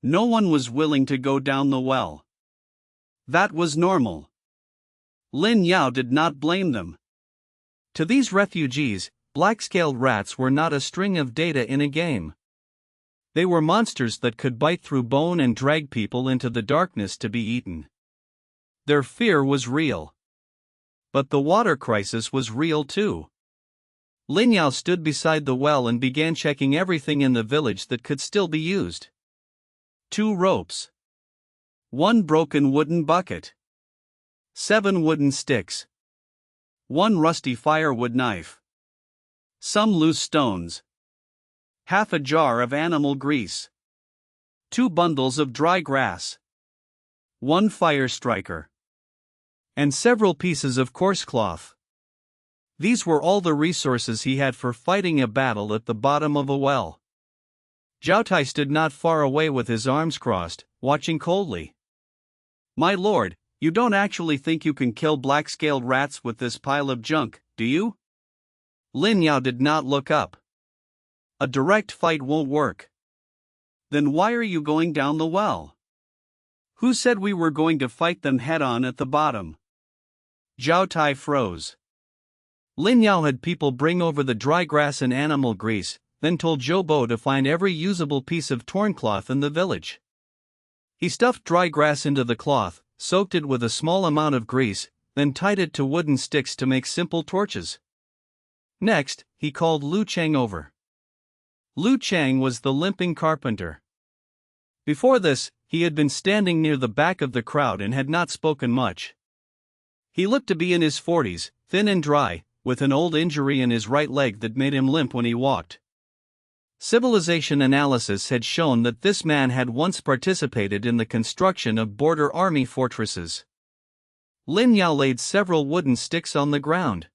No one was willing to go down the well. That was normal. Lin Yao did not blame them. To these refugees, black-scaled rats were not a string of data in a game. They were monsters that could bite through bone and drag people into the darkness to be eaten. Their fear was real. But the water crisis was real too. Lin Yao stood beside the well and began checking everything in the village that could still be used. 2 ropes. 1 broken wooden bucket. 7 wooden sticks. 1 rusty firewood knife. Some loose stones. Half a jar of animal grease. 2 bundles of dry grass. 1 fire striker. And several pieces of coarse cloth. These were all the resources he had for fighting a battle at the bottom of a well. Zhao Tai stood not far away with his arms crossed, watching coldly. "My lord, you don't actually think you can kill black-scaled rats with this pile of junk, do you?" Lin Yao did not look up. "A direct fight won't work." "Then why are you going down the well? Who said we were going to fight them head-on at the bottom?" Zhao Tai froze. Lin Yao had people bring over the dry grass and animal grease, then told Zhou Bo to find every usable piece of torn cloth in the village. He stuffed dry grass into the cloth, soaked it with a small amount of grease, then tied it to wooden sticks to make simple torches. Next, he called Lu Chang over. Lu Chang was the limping carpenter. Before this, he had been standing near the back of the crowd and had not spoken much. He looked to be in his 40s, thin and dry, with an old injury in his right leg that made him limp when he walked. Civilization analysis had shown that this man had once participated in the construction of border army fortresses. Lin Yao laid several wooden sticks on the ground.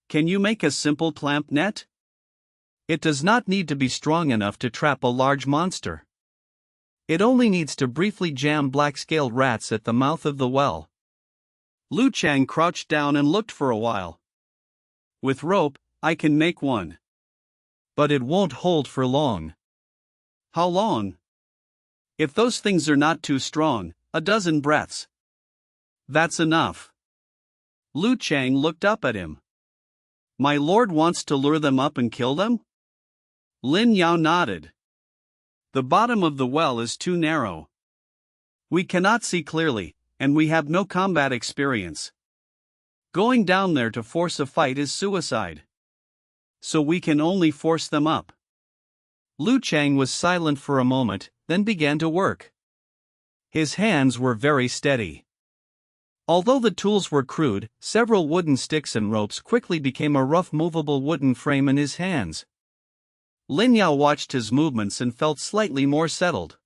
"Can you make a simple clamp net? It does not need to be strong enough to trap a large monster. It only needs to briefly jam black-scaled rats at the mouth of the well." Lu Chang crouched down and looked for a while. "With rope, I can make one. But it won't hold for long." "How long?" "If those things are not too strong, a dozen breaths." "That's enough." Lu Chang looked up at him. "My lord wants to lure them up and kill them?" Lin Yao nodded. "The bottom of the well is too narrow. We cannot see clearly, and we have no combat experience. Going down there to force a fight is suicide. So we can only force them up." Lu Chang was silent for a moment, then began to work. His hands were very steady. Although the tools were crude, several wooden sticks and ropes quickly became a rough movable wooden frame in his hands. Lin Yao watched his movements and felt slightly more settled.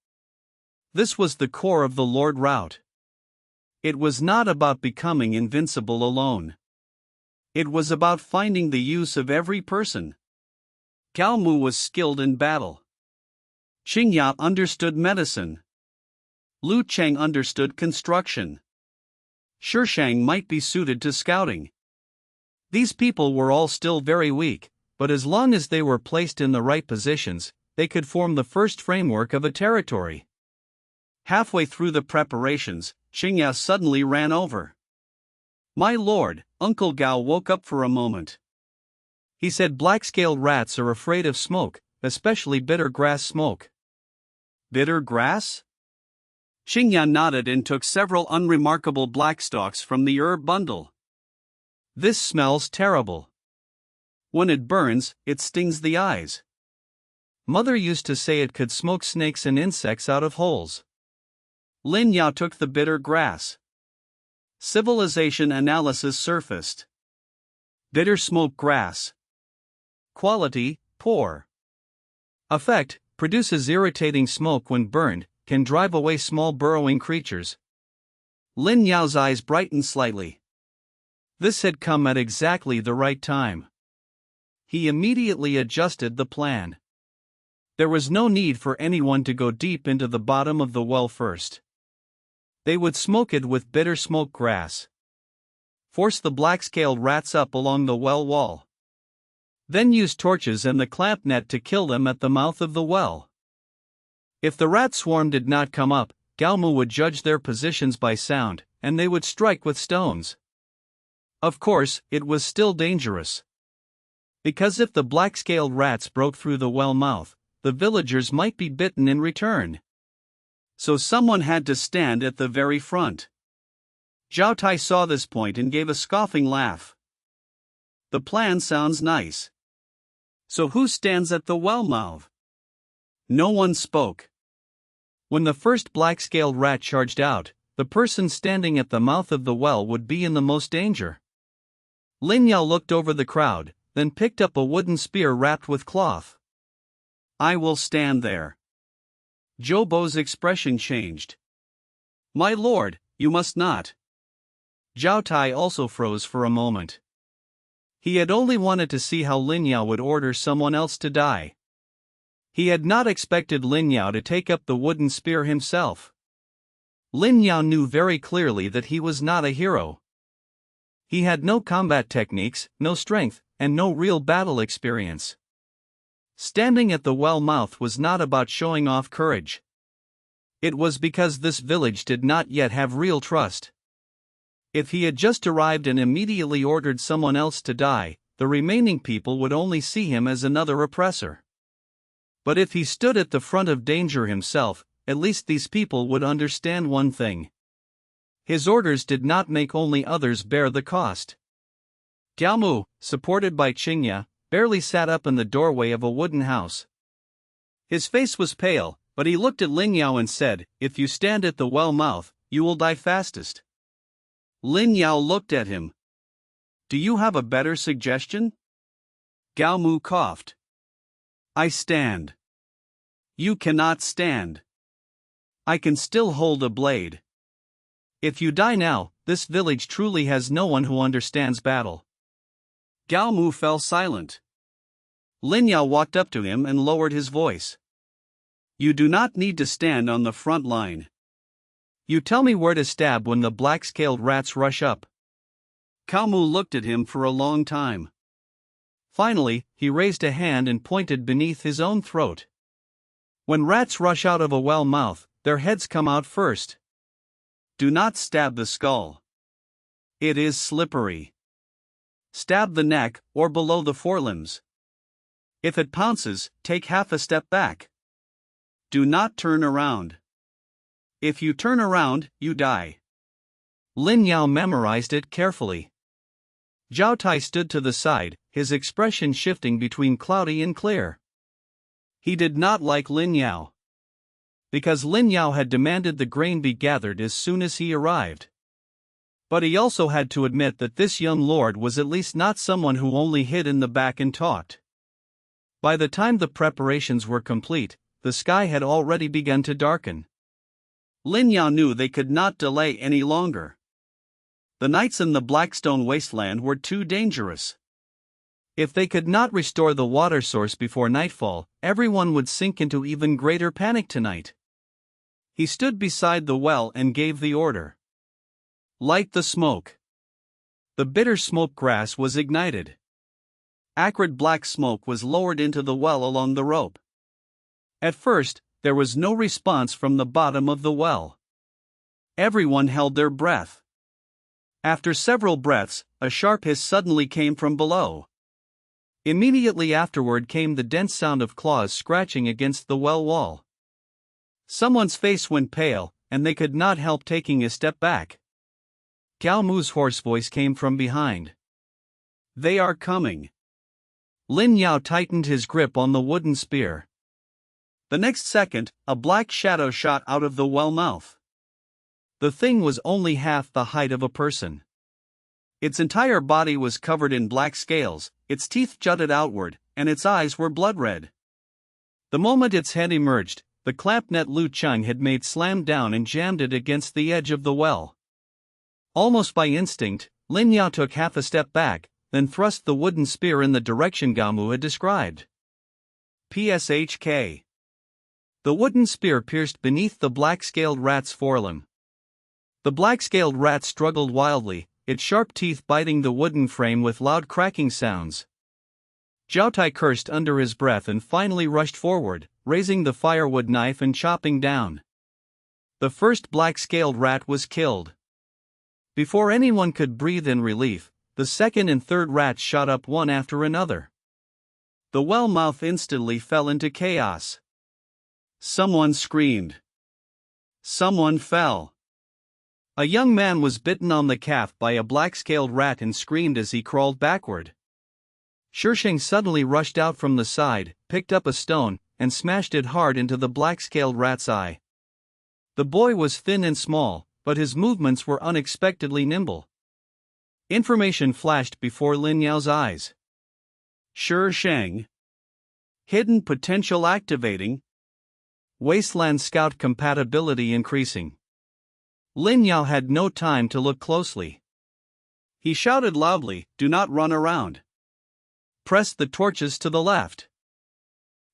This was the core of the Lord route. It was not about becoming invincible alone. It was about finding the use of every person. Gao Mu was skilled in battle. Qingya understood medicine. Lu Cheng understood construction. Shishang might be suited to scouting. These people were all still very weak, but as long as they were placed in the right positions, they could form the first framework of a territory. Halfway through the preparations, Qingya suddenly ran over. "My lord," Uncle Gao woke up for a moment. He said black-scaled rats are afraid of smoke, especially bitter grass smoke. "Bitter grass?" Qingya nodded and took several unremarkable black stalks from the herb bundle. "This smells terrible. When it burns, it stings the eyes. Mother used to say it could smoke snakes and insects out of holes." Lin Yao took the bitter grass. Civilization analysis surfaced. Bitter smoke grass. Quality, poor. Effect, produces irritating smoke when burned, can drive away small burrowing creatures. Lin Yao's eyes brightened slightly. This had come at exactly the right time. He immediately adjusted the plan. There was no need for anyone to go deep into the bottom of the well first. They would smoke it with bitter smoke grass. Force the black-scaled rats up along the well wall. Then use torches and the clamp net to kill them at the mouth of the well. If the rat swarm did not come up, Gaomu would judge their positions by sound, and they would strike with stones. Of course, it was still dangerous. Because if the black-scaled rats broke through the well mouth, the villagers might be bitten in return. So someone had to stand at the very front. Zhao Tai saw this point and gave a scoffing laugh. The plan sounds nice. So who stands at the well mouth? No one spoke. When the first black-scaled rat charged out, the person standing at the mouth of the well would be in the most danger. Lin Yao looked over the crowd, then picked up a wooden spear wrapped with cloth. I will stand there. Zhou Bo's expression changed. My lord, you must not. Zhao Tai also froze for a moment. He had only wanted to see how Lin Yao would order someone else to die. He had not expected Lin Yao to take up the wooden spear himself. Lin Yao knew very clearly that he was not a hero. He had no combat techniques, no strength, and no real battle experience. Standing at the well mouth was not about showing off courage. It was because this village did not yet have real trust. If he had just arrived and immediately ordered someone else to die, the remaining people would only see him as another oppressor. But if he stood at the front of danger himself, at least these people would understand one thing. His orders did not make only others bear the cost. Gaomu, supported by Qingya, barely sat up in the doorway of a wooden house. His face was pale, but he looked at Lin Yao and said, "If you stand at the well mouth, you will die fastest." Lin Yao looked at him. Do you have a better suggestion? Gaomu coughed. I stand. You cannot stand. I can still hold a blade. If you die now, this village truly has no one who understands battle. Gaomu fell silent. Lin Yao walked up to him and lowered his voice. You do not need to stand on the front line. You tell me where to stab when the black-scaled rats rush up. Gaomu looked at him for a long time. Finally, he raised a hand and pointed beneath his own throat. When rats rush out of a well mouth, their heads come out first. Do not stab the skull. It is slippery. Stab the neck, or below the forelimbs. If it pounces, take half a step back. Do not turn around. If you turn around, you die. Lin Yao memorized it carefully. Zhao Tai stood to the side, his expression shifting between cloudy and clear. He did not like Lin Yao. Because Lin Yao had demanded the grain be gathered as soon as he arrived. But he also had to admit that this young lord was at least not someone who only hid in the back and talked. By the time the preparations were complete, the sky had already begun to darken. Lin Yao knew they could not delay any longer. The nights in the Blackstone Wasteland were too dangerous. If they could not restore the water source before nightfall, everyone would sink into even greater panic tonight. He stood beside the well and gave the order. Light the smoke. The bitter smoke grass was ignited. Acrid black smoke was lowered into the well along the rope. At first, there was no response from the bottom of the well. Everyone held their breath. After several breaths, a sharp hiss suddenly came from below. Immediately afterward came the dense sound of claws scratching against the well wall. Someone's face went pale, and they could not help taking a step back. Gaomu's hoarse voice came from behind. They are coming. Lin Yao tightened his grip on the wooden spear. The next second, a black shadow shot out of the well mouth. The thing was only half the height of a person. Its entire body was covered in black scales, its teeth jutted outward, and its eyes were blood red. The moment its head emerged, the clamp net Lu Cheng had made slammed down and jammed it against the edge of the well. Almost by instinct, Lin Yao took half a step back, then thrust the wooden spear in the direction Gaomu had described. PSHK. The wooden spear pierced beneath the black-scaled rat's forelimb. The black-scaled rat struggled wildly, its sharp teeth biting the wooden frame with loud cracking sounds. Zhao Tai cursed under his breath and finally rushed forward, raising the firewood knife and chopping down. The first black-scaled rat was killed. Before anyone could breathe in relief, the second and third rats shot up one after another. The well mouth instantly fell into chaos. Someone screamed. Someone fell. A young man was bitten on the calf by a black-scaled rat and screamed as he crawled backward. Shisheng suddenly rushed out from the side, picked up a stone, and smashed it hard into the black-scaled rat's eye. The boy was thin and small, but his movements were unexpectedly nimble. Information flashed before Lin Yao's eyes. Shisheng. Hidden potential activating. Wasteland Scout compatibility increasing. Lin Yao had no time to look closely. He shouted loudly, "Do not run around. Press the torches to the left.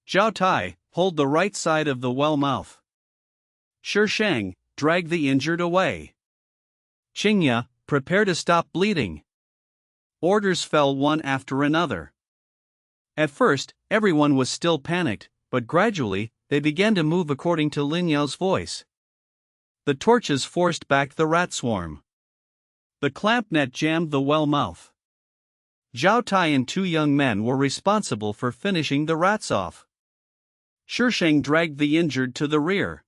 Zhao Tai, hold the right side of the well mouth. Shisheng, drag the injured away. Qingya, prepare to stop bleeding." Orders fell one after another. At first, everyone was still panicked, but gradually, they began to move according to Lin Yao's voice. The torches forced back the rat swarm. The clamp net jammed the well mouth. Zhao Tai and two young men were responsible for finishing the rats off. Shisheng dragged the injured to the rear.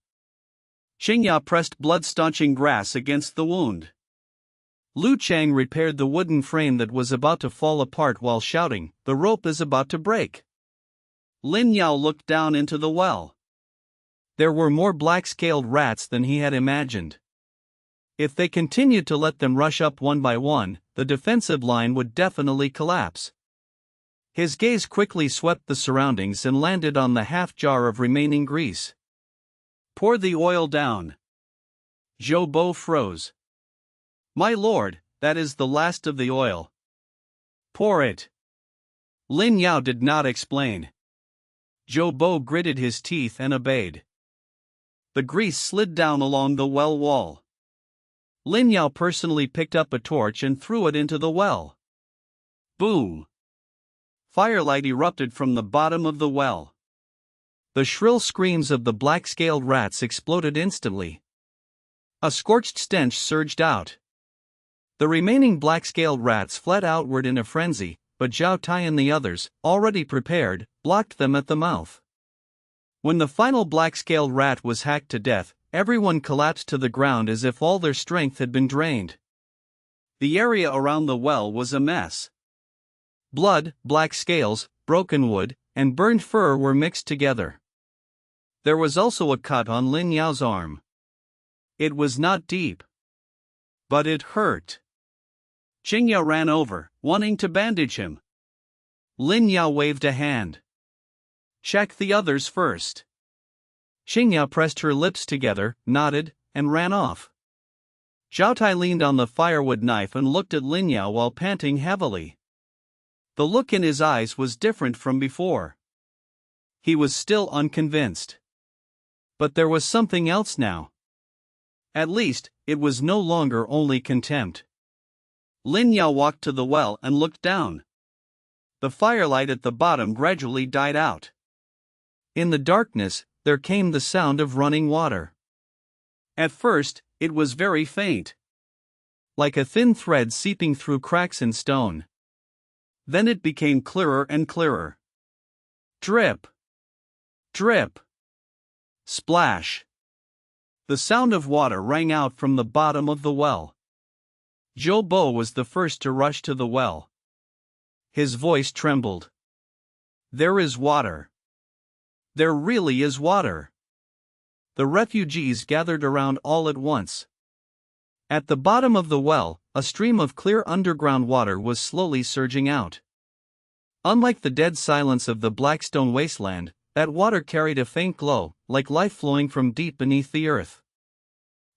Qingya pressed blood-staunching grass against the wound. Lu Chang repaired the wooden frame that was about to fall apart while shouting, "The rope is about to break." Lin Yao looked down into the well. There were more black-scaled rats than he had imagined. If they continued to let them rush up one by one, the defensive line would definitely collapse. His gaze quickly swept the surroundings and landed on the half-jar of remaining grease. "Pour the oil down." Zhou Bo froze. "My lord, that is the last of the oil." "Pour it." Lin Yao did not explain. Zhou Bo gritted his teeth and obeyed. The grease slid down along the well wall. Lin Yao personally picked up a torch and threw it into the well. Boom! Firelight erupted from the bottom of the well. The shrill screams of the black-scaled rats exploded instantly. A scorched stench surged out. The remaining black-scaled rats fled outward in a frenzy, but Zhao Tai and the others, already prepared, blocked them at the mouth. When the final black-scaled rat was hacked to death, everyone collapsed to the ground as if all their strength had been drained. The area around the well was a mess. Blood, black scales, broken wood, and burned fur were mixed together. There was also a cut on Lin Yao's arm. It was not deep, but it hurt. Qingya ran over, wanting to bandage him. Lin Yao waved a hand. "Check the others first." Qingya pressed her lips together, nodded, and ran off. Zhao Tai leaned on the firewood knife and looked at Lin Yao while panting heavily. The look in his eyes was different from before. He was still unconvinced. But there was something else now. At least, it was no longer only contempt. Lin Yao walked to the well and looked down. The firelight at the bottom gradually died out. In the darkness, there came the sound of running water. At first, it was very faint, like a thin thread seeping through cracks in stone. Then it became clearer and clearer. Drip! Drip! Splash! The sound of water rang out from the bottom of the well. Zhou Bo was the first to rush to the well. His voice trembled. "There is water. There really is water." The refugees gathered around all at once. At the bottom of the well, a stream of clear underground water was slowly surging out. Unlike the dead silence of the Blackstone Wasteland, that water carried a faint glow, like life flowing from deep beneath the earth.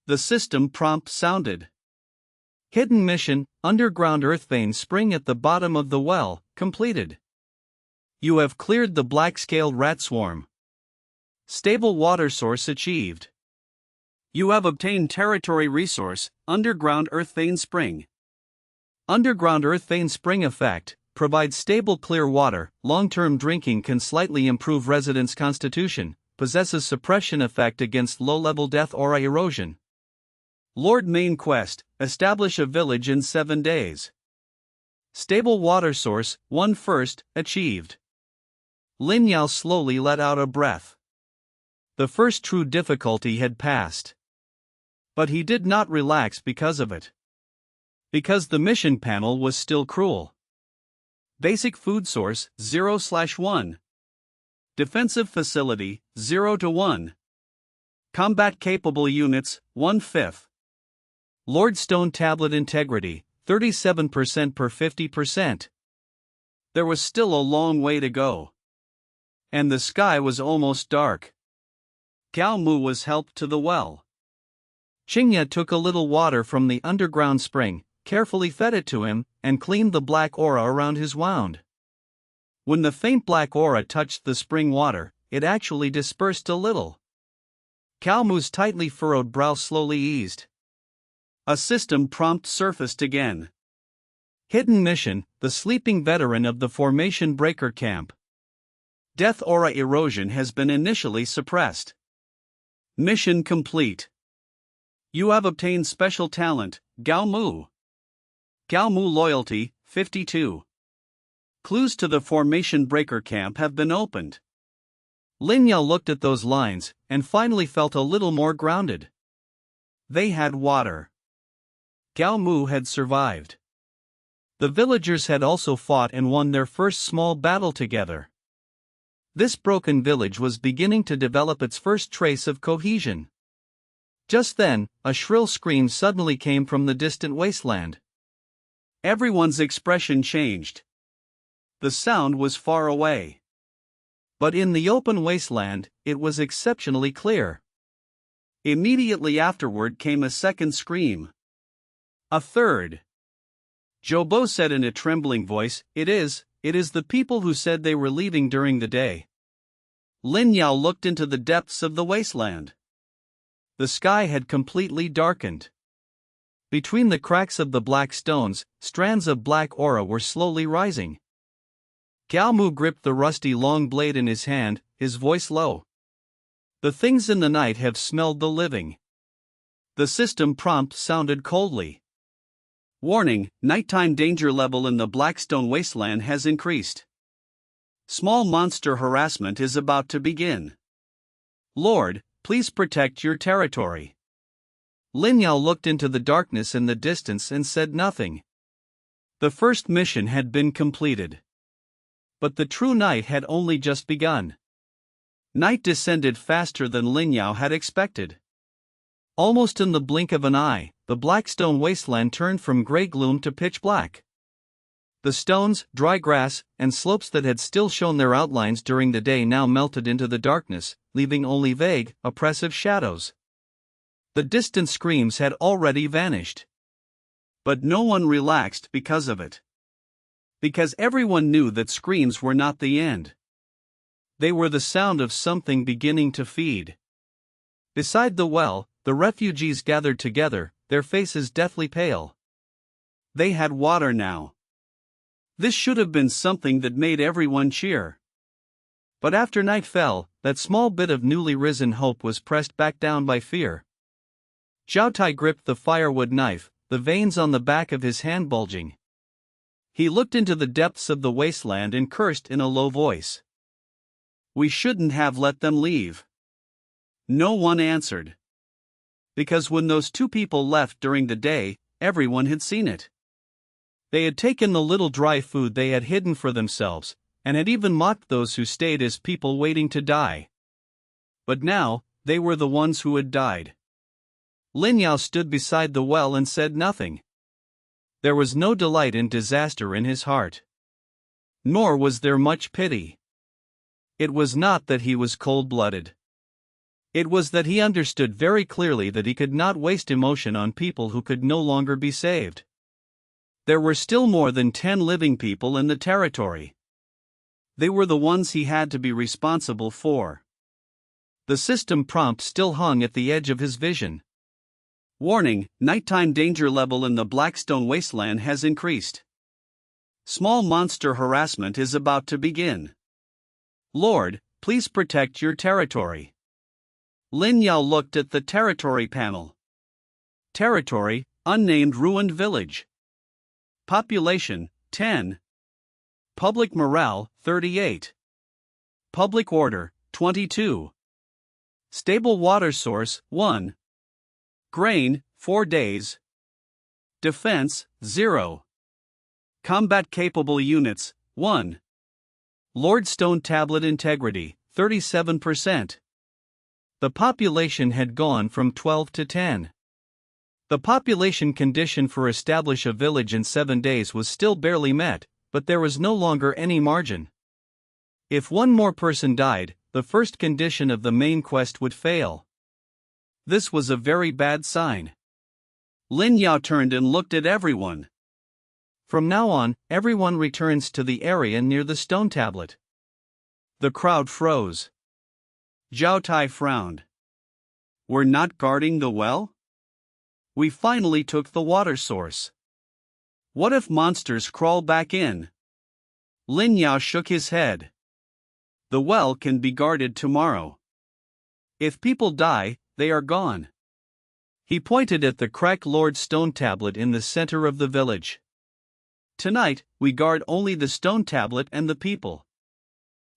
The system prompt sounded. Hidden mission, underground earth vein spring at the bottom of the well, completed. You have cleared the black-scaled rat swarm. Stable water source achieved. You have obtained territory resource, underground earth vein spring. Underground earth vein spring effect, provides stable clear water, long-term drinking can slightly improve residents' constitution, possesses suppression effect against low-level death aura erosion. Lord Main Quest, establish a village in 7 days. Stable water source, 1 first, achieved. Lin Yao slowly let out a breath. The first true difficulty had passed. But he did not relax because of it. Because the mission panel was still cruel. Basic food source, 0/1. Defensive facility, 0/1. Combat capable units, 1/5. Lord Stone tablet integrity, 37% per 50%. There was still a long way to go. And the sky was almost dark. Gao Mu was helped to the well. Qingya took a little water from the underground spring, carefully fed it to him, and cleaned the black aura around his wound. When the faint black aura touched the spring water, it actually dispersed a little. Gao Mu's tightly furrowed brow slowly eased. A system prompt surfaced again. Hidden mission, the sleeping veteran of the formation breaker camp. Death aura erosion has been initially suppressed. Mission complete. You have obtained special talent, Gao Mu. Gao Mu loyalty, 52. Clues to the formation breaker camp have been opened. Lin Yao looked at those lines, and finally felt a little more grounded. They had water. Gao Mu had survived. The villagers had also fought and won their first small battle together. This broken village was beginning to develop its first trace of cohesion. Just then, a shrill scream suddenly came from the distant wasteland. Everyone's expression changed. The sound was far away. But in the open wasteland, it was exceptionally clear. Immediately afterward came a second scream. A third. Jobo said in a trembling voice, It is the people who said they were leaving during the day. Lin Yao looked into the depths of the wasteland. The sky had completely darkened. Between the cracks of the black stones, strands of black aura were slowly rising. Gao Mu gripped the rusty long blade in his hand, his voice low. The things in the night have smelled the living. The system prompt sounded coldly. Warning, nighttime danger level in the Blackstone Wasteland has increased. Small monster harassment is about to begin. Lord, please protect your territory. Lin Yao looked into the darkness in the distance and said nothing. The first mission had been completed. But the true night had only just begun. Night descended faster than Lin Yao had expected. Almost in the blink of an eye, the Blackstone Wasteland turned from gray gloom to pitch black. The stones, dry grass, and slopes that had still shown their outlines during the day now melted into the darkness, leaving only vague, oppressive shadows. The distant screams had already vanished. But no one relaxed because of it. Because everyone knew that screams were not the end. They were the sound of something beginning to feed. Beside the well, the refugees gathered together, their faces deathly pale. They had water now. This should have been something that made everyone cheer. But after night fell, that small bit of newly risen hope was pressed back down by fear. Zhao Tai gripped the firewood knife, the veins on the back of his hand bulging. He looked into the depths of the wasteland and cursed in a low voice. We shouldn't have let them leave. No one answered. Because when those two people left during the day, everyone had seen it. They had taken the little dry food they had hidden for themselves, and had even mocked those who stayed as people waiting to die. But now, they were the ones who had died. Lin Yao stood beside the well and said nothing. There was no delight in disaster in his heart. Nor was there much pity. It was not that he was cold-blooded. It was that he understood very clearly that he could not waste emotion on people who could no longer be saved. There were still more than 10 living people in the territory. They were the ones he had to be responsible for. The system prompt still hung at the edge of his vision. Warning, nighttime danger level in the Blackstone Wasteland has increased. Small monster harassment is about to begin. Lord, please protect your territory. Lin Yao looked at the territory panel. Territory, unnamed ruined village. Population, 10. Public morale, 38. Public order, 22. Stable water source, 1. Grain, 4 days. Defense, 0. Combat capable units, 1. Lord Stone Tablet integrity, 37%. The population had gone from 12 to 10. The population condition for establish a village in 7 days was still barely met, but there was no longer any margin. If one more person died, the first condition of the main quest would fail. This was a very bad sign. Lin Yao turned and looked at everyone. From now on, everyone returns to the area near the stone tablet. The crowd froze. Zhao Tai frowned. We're not guarding the well? We finally took the water source. What if monsters crawl back in? Lin Yao shook his head. The well can be guarded tomorrow. If people die, they are gone. He pointed at the cracked Lord Stone Tablet in the center of the village. Tonight, we guard only the stone tablet and the people.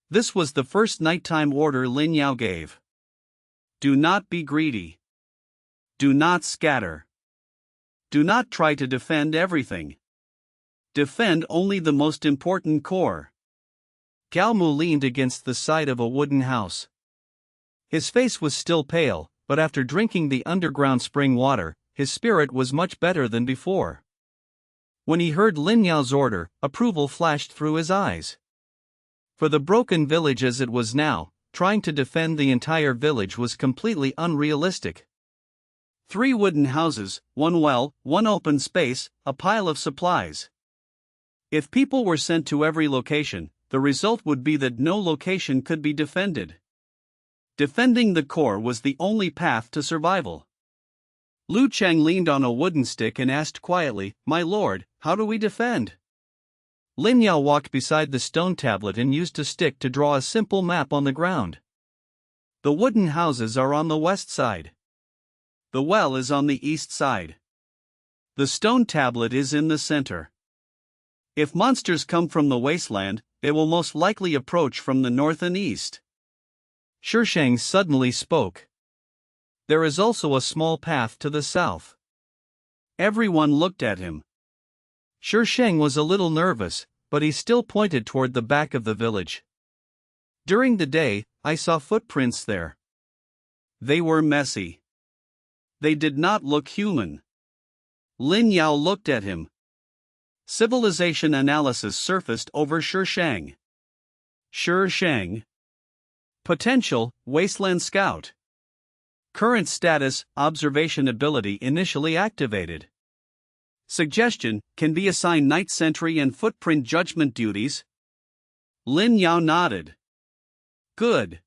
This was the first nighttime order Lin Yao gave. Do not be greedy. Do not scatter. Do not try to defend everything. Defend only the most important core. Gao Mu leaned against the side of a wooden house. His face was still pale, but after drinking the underground spring water, his spirit was much better than before. When he heard Lin Yao's order, approval flashed through his eyes. For the broken village as it was now, trying to defend the entire village was completely unrealistic. 3 wooden houses, 1 well, 1 open space, a pile of supplies. If people were sent to every location, the result would be that no location could be defended. Defending the core was the only path to survival. Lu Cheng leaned on a wooden stick and asked quietly, "My lord, how do we defend?" Lin Yao walked beside the stone tablet and used a stick to draw a simple map on the ground. The wooden houses are on the west side. The well is on the east side. The stone tablet is in the center. If monsters come from the wasteland, they will most likely approach from the north and east. Shishang suddenly spoke. There is also a small path to the south. Everyone looked at him. Shishang was a little nervous, but he still pointed toward the back of the village. During the day, I saw footprints there. They were messy. They did not look human. Lin Yao looked at him. Civilization analysis surfaced over Shishang. Shishang. Potential, Wasteland Scout. Current status, observation ability initially activated. Suggestion, can be assigned night sentry and footprint judgment duties. Lin Yao nodded. Good.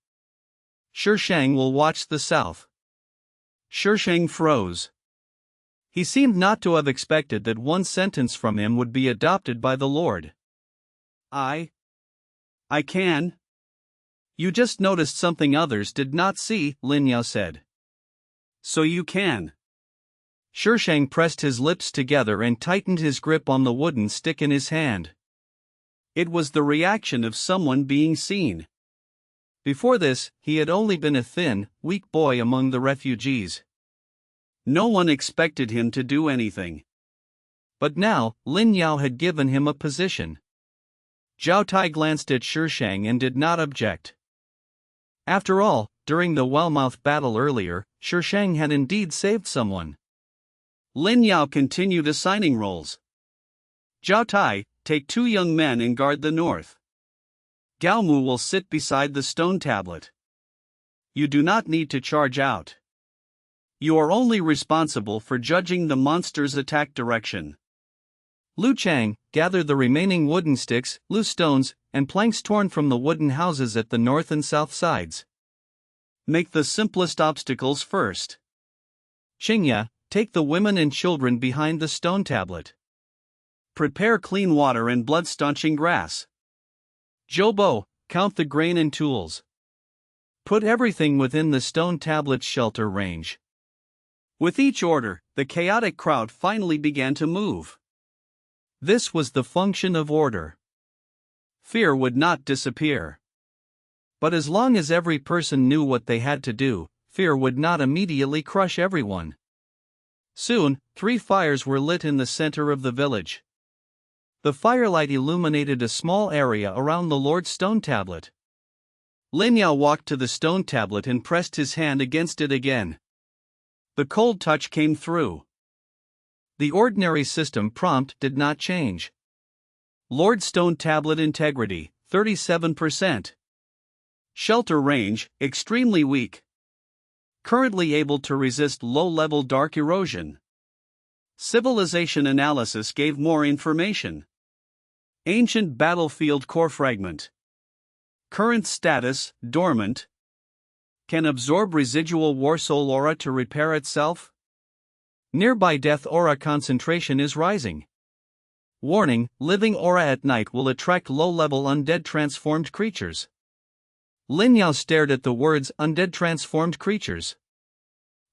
Shishang will watch the south. Shishang froze. He seemed not to have expected that one sentence from him would be adopted by the Lord. I can. You just noticed something others did not see, Lin Yao said. So you can. Shishang pressed his lips together and tightened his grip on the wooden stick in his hand. It was the reaction of someone being seen. Before this, he had only been a thin, weak boy among the refugees. No one expected him to do anything. But now, Lin Yao had given him a position. Zhao Tai glanced at Shishang and did not object. After all, during the Wellmouth battle earlier, Shishang had indeed saved someone. Lin Yao continued assigning roles. Zhao Tai, take 2 young men and guard the north. Gao Mu will sit beside the stone tablet. You do not need to charge out. You are only responsible for judging the monster's attack direction. Lu Chang, gather the remaining wooden sticks, loose stones, and planks torn from the wooden houses at the north and south sides. Make the simplest obstacles first. Xingya, take the women and children behind the stone tablet. Prepare clean water and blood-staunching grass. Jobo, count the grain and tools. Put everything within the stone tablet's shelter range. With each order, the chaotic crowd finally began to move. This was the function of order. Fear would not disappear. But as long as every person knew what they had to do, fear would not immediately crush everyone. Soon, 3 fires were lit in the center of the village. The firelight illuminated a small area around the Lord's stone tablet. Lin Yao walked to the stone tablet and pressed his hand against it again. The cold touch came through. The ordinary system prompt did not change. Lord Stone Tablet integrity, 37%. Shelter range, extremely weak. Currently able to resist low-level dark erosion. Civilization analysis gave more information. Ancient battlefield core fragment. Current status, dormant. Can absorb residual war soul aura to repair itself. Nearby death aura concentration is rising. Warning, living aura at night will attract low-level undead transformed creatures. Lin Yao stared at the words undead transformed creatures.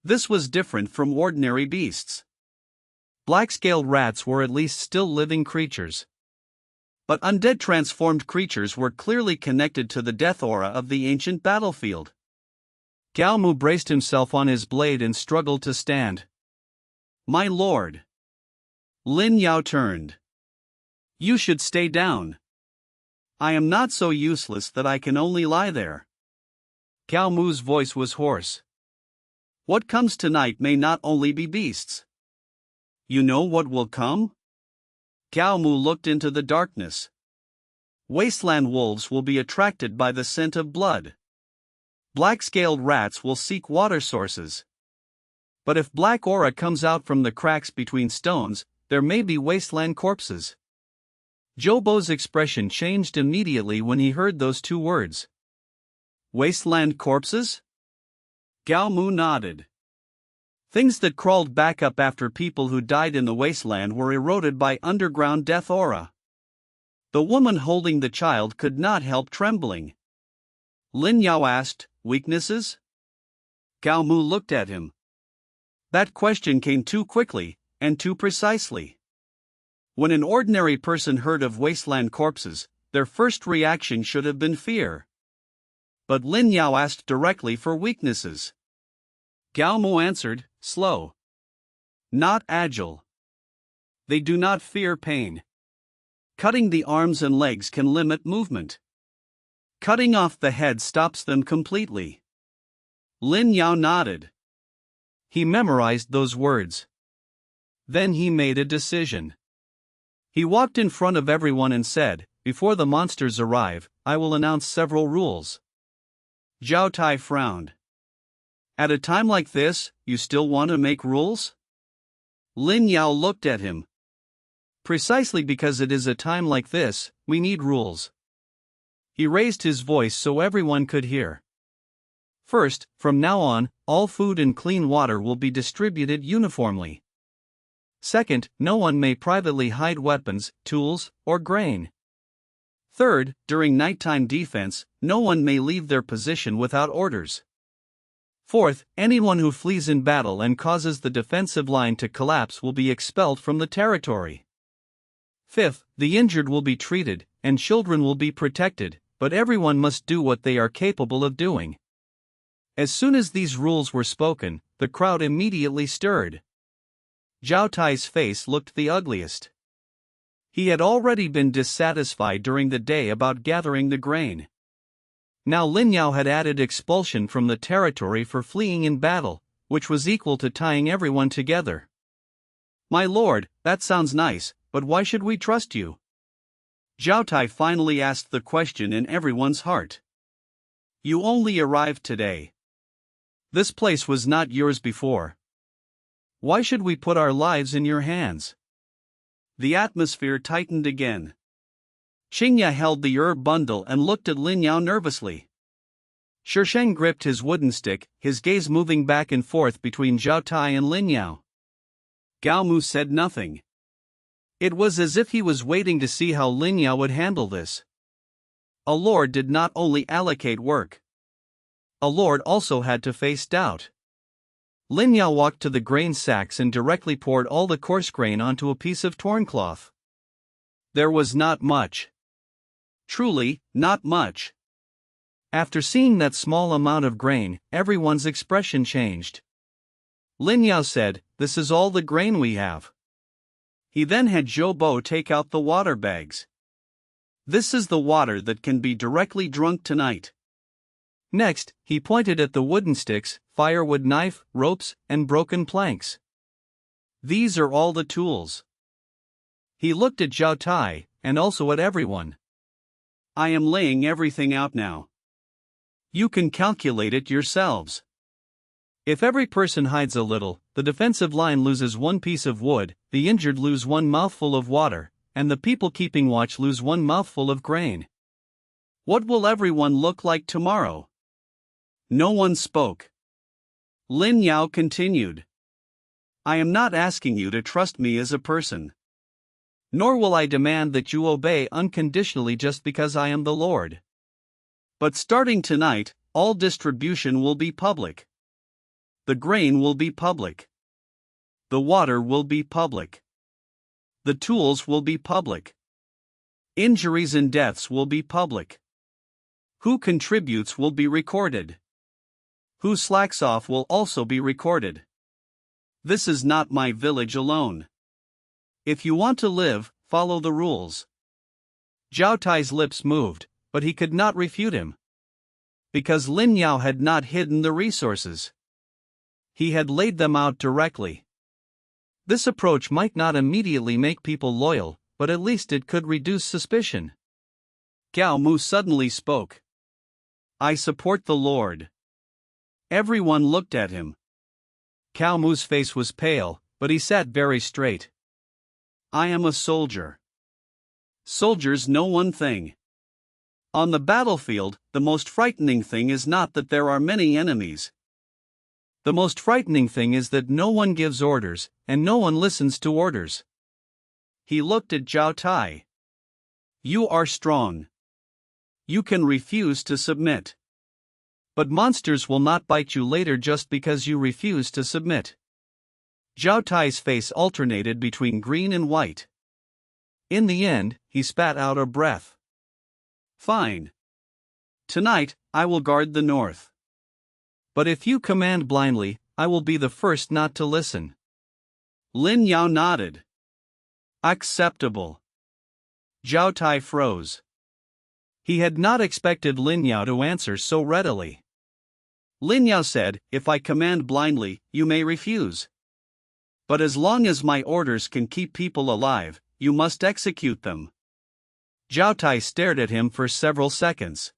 This was different from ordinary beasts. Black-scaled rats were at least still living creatures. But undead transformed creatures were clearly connected to the death aura of the ancient battlefield. Gao Mu braced himself on his blade and struggled to stand. My lord. Lin Yao turned. You should stay down. I am not so useless that I can only lie there. Gao Mu's voice was hoarse. What comes tonight may not only be beasts. You know what will come? Gao Mu looked into the darkness. Wasteland wolves will be attracted by the scent of blood. Black-scaled rats will seek water sources. But if black aura comes out from the cracks between stones, there may be wasteland corpses. Jobo's expression changed immediately when he heard those 2 words. Wasteland corpses? Gao Mu nodded. Things that crawled back up after people who died in the wasteland were eroded by underground death aura. The woman holding the child could not help trembling. Lin Yao asked, weaknesses? Gao Mu looked at him. That question came too quickly, and too precisely. When an ordinary person heard of wasteland corpses, their first reaction should have been fear. But Lin Yao asked directly for weaknesses. Gao Mu answered, slow. Not agile. They do not fear pain. Cutting the arms and legs can limit movement. Cutting off the head stops them completely. Lin Yao nodded. He memorized those words. Then he made a decision. He walked in front of everyone and said, before the monsters arrive, I will announce several rules. Zhao Tai frowned. At a time like this, you still want to make rules? Lin Yao looked at him. Precisely because it is a time like this, we need rules. He raised his voice so everyone could hear. First, from now on, all food and clean water will be distributed uniformly. Second, no one may privately hide weapons, tools, or grain. Third, during nighttime defense, no one may leave their position without orders. Fourth, anyone who flees in battle and causes the defensive line to collapse will be expelled from the territory. Fifth, the injured will be treated, and children will be protected, but everyone must do what they are capable of doing. As soon as these rules were spoken, the crowd immediately stirred. Zhao Tai's face looked the ugliest. He had already been dissatisfied during the day about gathering the grain. Now Lin Yao had added expulsion from the territory for fleeing in battle, which was equal to tying everyone together. My lord, that sounds nice, but why should we trust you? Zhao Tai finally asked the question in everyone's heart. You only arrived today. This place was not yours before. Why should we put our lives in your hands? The atmosphere tightened again. Qingya held the herb bundle and looked at Lin Yao nervously. Shisheng gripped his wooden stick, his gaze moving back and forth between Zhao Tai and Lin Yao. Gao Mu said nothing. It was as if he was waiting to see how Lin Yao would handle this. A lord did not only allocate work. A lord also had to face doubt. Lin Yao walked to the grain sacks and directly poured all the coarse grain onto a piece of torn cloth. There was not much. Truly, not much. After seeing that small amount of grain, everyone's expression changed. Lin Yao said, "This is all the grain we have." He then had Zhou Bo take out the water bags. "This is the water that can be directly drunk tonight." Next, he pointed at the wooden sticks, firewood knife, ropes, and broken planks. "These are all the tools." He looked at Zhao Tai, and also at everyone. "I am laying everything out now. You can calculate it yourselves. If every person hides a little, the defensive line loses one piece of wood, the injured lose one mouthful of water, and the people keeping watch lose one mouthful of grain. What will everyone look like tomorrow?" No one spoke. Lin Yao continued. "I am not asking you to trust me as a person. Nor will I demand that you obey unconditionally just because I am the Lord. But starting tonight, all distribution will be public. The grain will be public. The water will be public. The tools will be public. Injuries and deaths will be public. Who contributes will be recorded. Who slacks off will also be recorded. This is not my village alone. If you want to live, follow the rules." Zhao Tai's lips moved, but he could not refute him. Because Lin Yao had not hidden the resources. He had laid them out directly. This approach might not immediately make people loyal, but at least it could reduce suspicion. Gao Mu suddenly spoke. "I support the Lord." Everyone looked at him. Gao Mu's face was pale, but he sat very straight. "I am a soldier. Soldiers know one thing. On the battlefield, the most frightening thing is not that there are many enemies. The most frightening thing is that no one gives orders, and no one listens to orders." He looked at Zhao Tai. "You are strong. You can refuse to submit. But monsters will not bite you later just because you refuse to submit." Zhao Tai's face alternated between green and white. In the end, he spat out a breath. "Fine. Tonight, I will guard the north. But if you command blindly, I will be the first not to listen." Lin Yao nodded. "Acceptable." Zhao Tai froze. He had not expected Lin Yao to answer so readily. Lin Yao said, "If I command blindly, you may refuse. But as long as my orders can keep people alive, you must execute them." Zhao Tai stared at him for several seconds.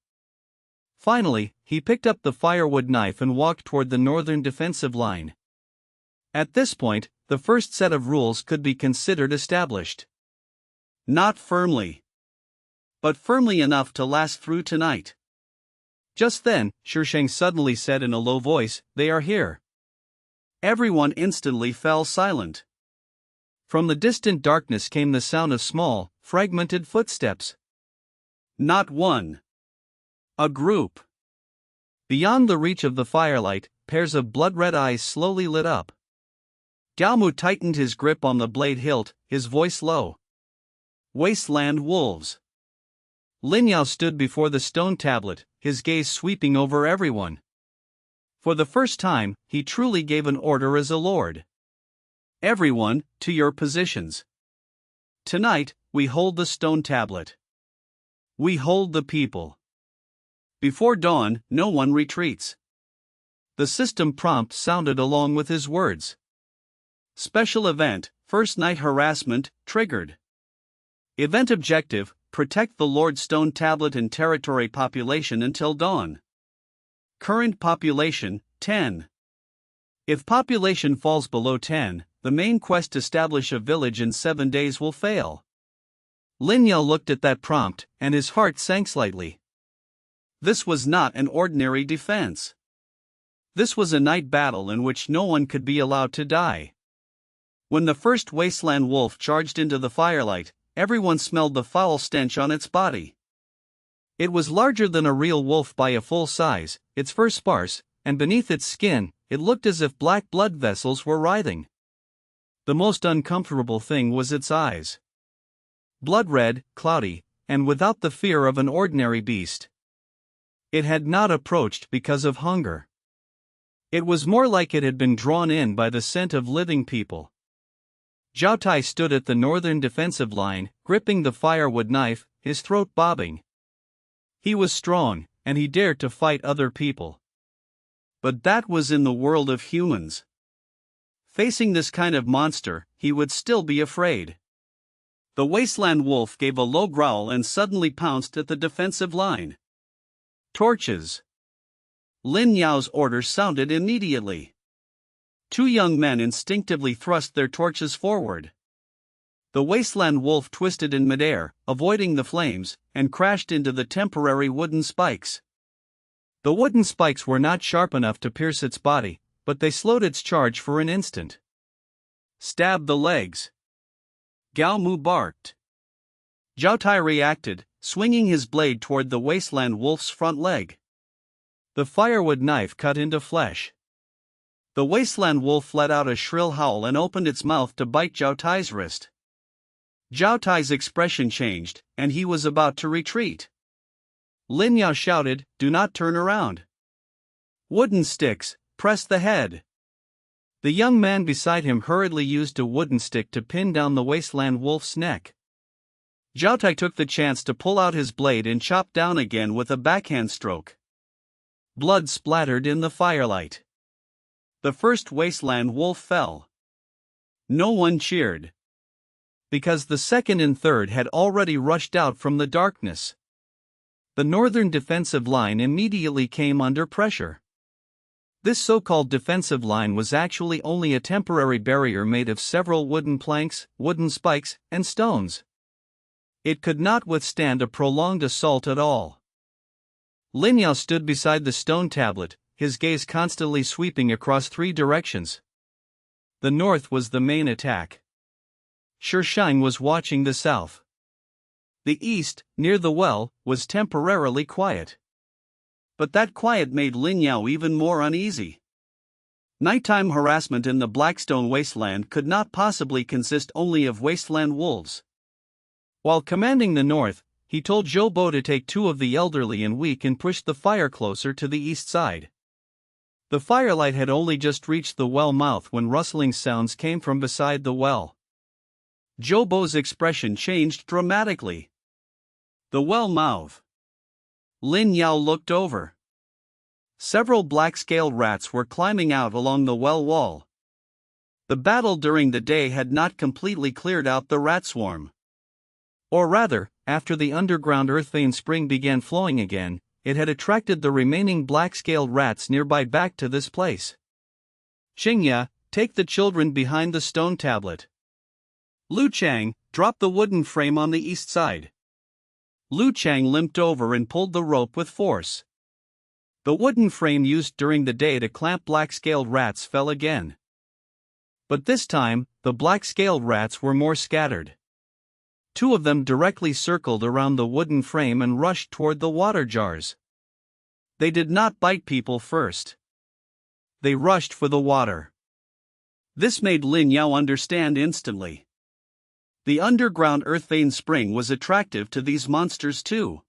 Finally, he picked up the firewood knife and walked toward the northern defensive line. At this point, the first set of rules could be considered established. Not firmly, but firmly enough to last through tonight. Just then, Shisheng suddenly said in a low voice, "They are here." Everyone instantly fell silent. From the distant darkness came the sound of small, fragmented footsteps. Not one. A group. Beyond the reach of the firelight, pairs of blood-red eyes slowly lit up. Gao Mu tightened his grip on the blade hilt, his voice low. "Wasteland wolves." Lin Yao stood before the stone tablet, his gaze sweeping over everyone. For the first time, he truly gave an order as a lord. "Everyone, to your positions. Tonight, we hold the stone tablet. We hold the people. Before dawn, no one retreats." The system prompt sounded along with his words. Special event, first night harassment, triggered. Event objective, protect the Lord Stone Tablet and territory population until dawn. Current population, 10. If population falls below 10, the main quest to establish a village in 7 days will fail. Lin Yao looked at that prompt, and his heart sank slightly. This was not an ordinary defense. This was a night battle in which no one could be allowed to die. When the first wasteland wolf charged into the firelight, everyone smelled the foul stench on its body. It was larger than a real wolf by a full size, its fur sparse, and beneath its skin, it looked as if black blood vessels were writhing. The most uncomfortable thing was its eyes. Blood red, cloudy, and without the fear of an ordinary beast. It had not approached because of hunger. It was more like it had been drawn in by the scent of living people. Zhao Tai stood at the northern defensive line, gripping the firewood knife, his throat bobbing. He was strong, and he dared to fight other people. But that was in the world of humans. Facing this kind of monster, he would still be afraid. The wasteland wolf gave a low growl and suddenly pounced at the defensive line. Torches. Lin Yao's order sounded immediately. Two young men instinctively thrust their torches forward. The wasteland wolf twisted in midair, avoiding the flames, and crashed into the temporary wooden spikes. The wooden spikes were not sharp enough to pierce its body, but they slowed its charge for an instant. Stab the legs. Gao Mu barked. Zhao Tai reacted, swinging his blade toward the wasteland wolf's front leg. The firewood knife cut into flesh. The wasteland wolf let out a shrill howl and opened its mouth to bite Zhao Tai's wrist. Zhao Tai's expression changed, and he was about to retreat. Lin Yao shouted, "Do not turn around. Wooden sticks, press the head." The young man beside him hurriedly used a wooden stick to pin down the wasteland wolf's neck. Zhao Tai took the chance to pull out his blade and chop down again with a backhand stroke. Blood splattered in the firelight. The first wasteland wolf fell. No one cheered. Because the second and third had already rushed out from the darkness. The northern defensive line immediately came under pressure. This so-called defensive line was actually only a temporary barrier made of several wooden planks, wooden spikes, and stones. It could not withstand a prolonged assault at all. Lin Yao stood beside the stone tablet, his gaze constantly sweeping across three directions. The north was the main attack. Shishang was watching the south. The east, near the well, was temporarily quiet. But that quiet made Lin Yao even more uneasy. Nighttime harassment in the Blackstone Wasteland could not possibly consist only of wasteland wolves. While commanding the north, he told Zhou Bo to take two of the elderly and weak and push the fire closer to the east side. The firelight had only just reached the well mouth when rustling sounds came from beside the well. Zhou Bo's expression changed dramatically. The well mouth. Lin Yao looked over. Several black-scaled rats were climbing out along the well wall. The battle during the day had not completely cleared out the rat swarm. Or rather, after the underground earth vein spring began flowing again, it had attracted the remaining black-scaled rats nearby back to this place. Xingya, take the children behind the stone tablet. Lu Chang, drop the wooden frame on the east side. Lu Chang limped over and pulled the rope with force. The wooden frame used during the day to clamp black-scaled rats fell again. But this time, the black-scaled rats were more scattered. Two of them directly circled around the wooden frame and rushed toward the water jars. They did not bite people first. They rushed for the water. This made Lin Yao understand instantly. The underground earth vein spring was attractive to these monsters too.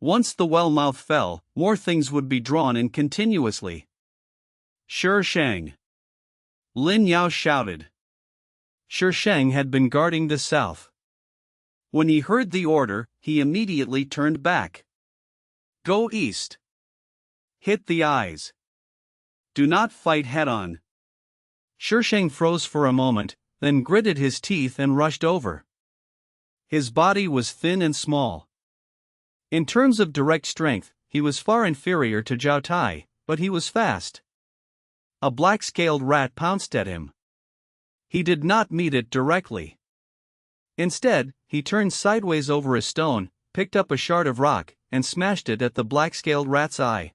Once the well mouth fell, more things would be drawn in continuously. Shishang. Lin Yao shouted. Shishang had been guarding the south. When he heard the order, he immediately turned back. Go east. Hit the eyes. Do not fight head-on. Shishang froze for a moment, then gritted his teeth and rushed over. His body was thin and small. In terms of direct strength, he was far inferior to Zhao Tai, but he was fast. A black-scaled rat pounced at him. He did not meet it directly. Instead, he turned sideways over a stone, picked up a shard of rock, and smashed it at the black-scaled rat's eye.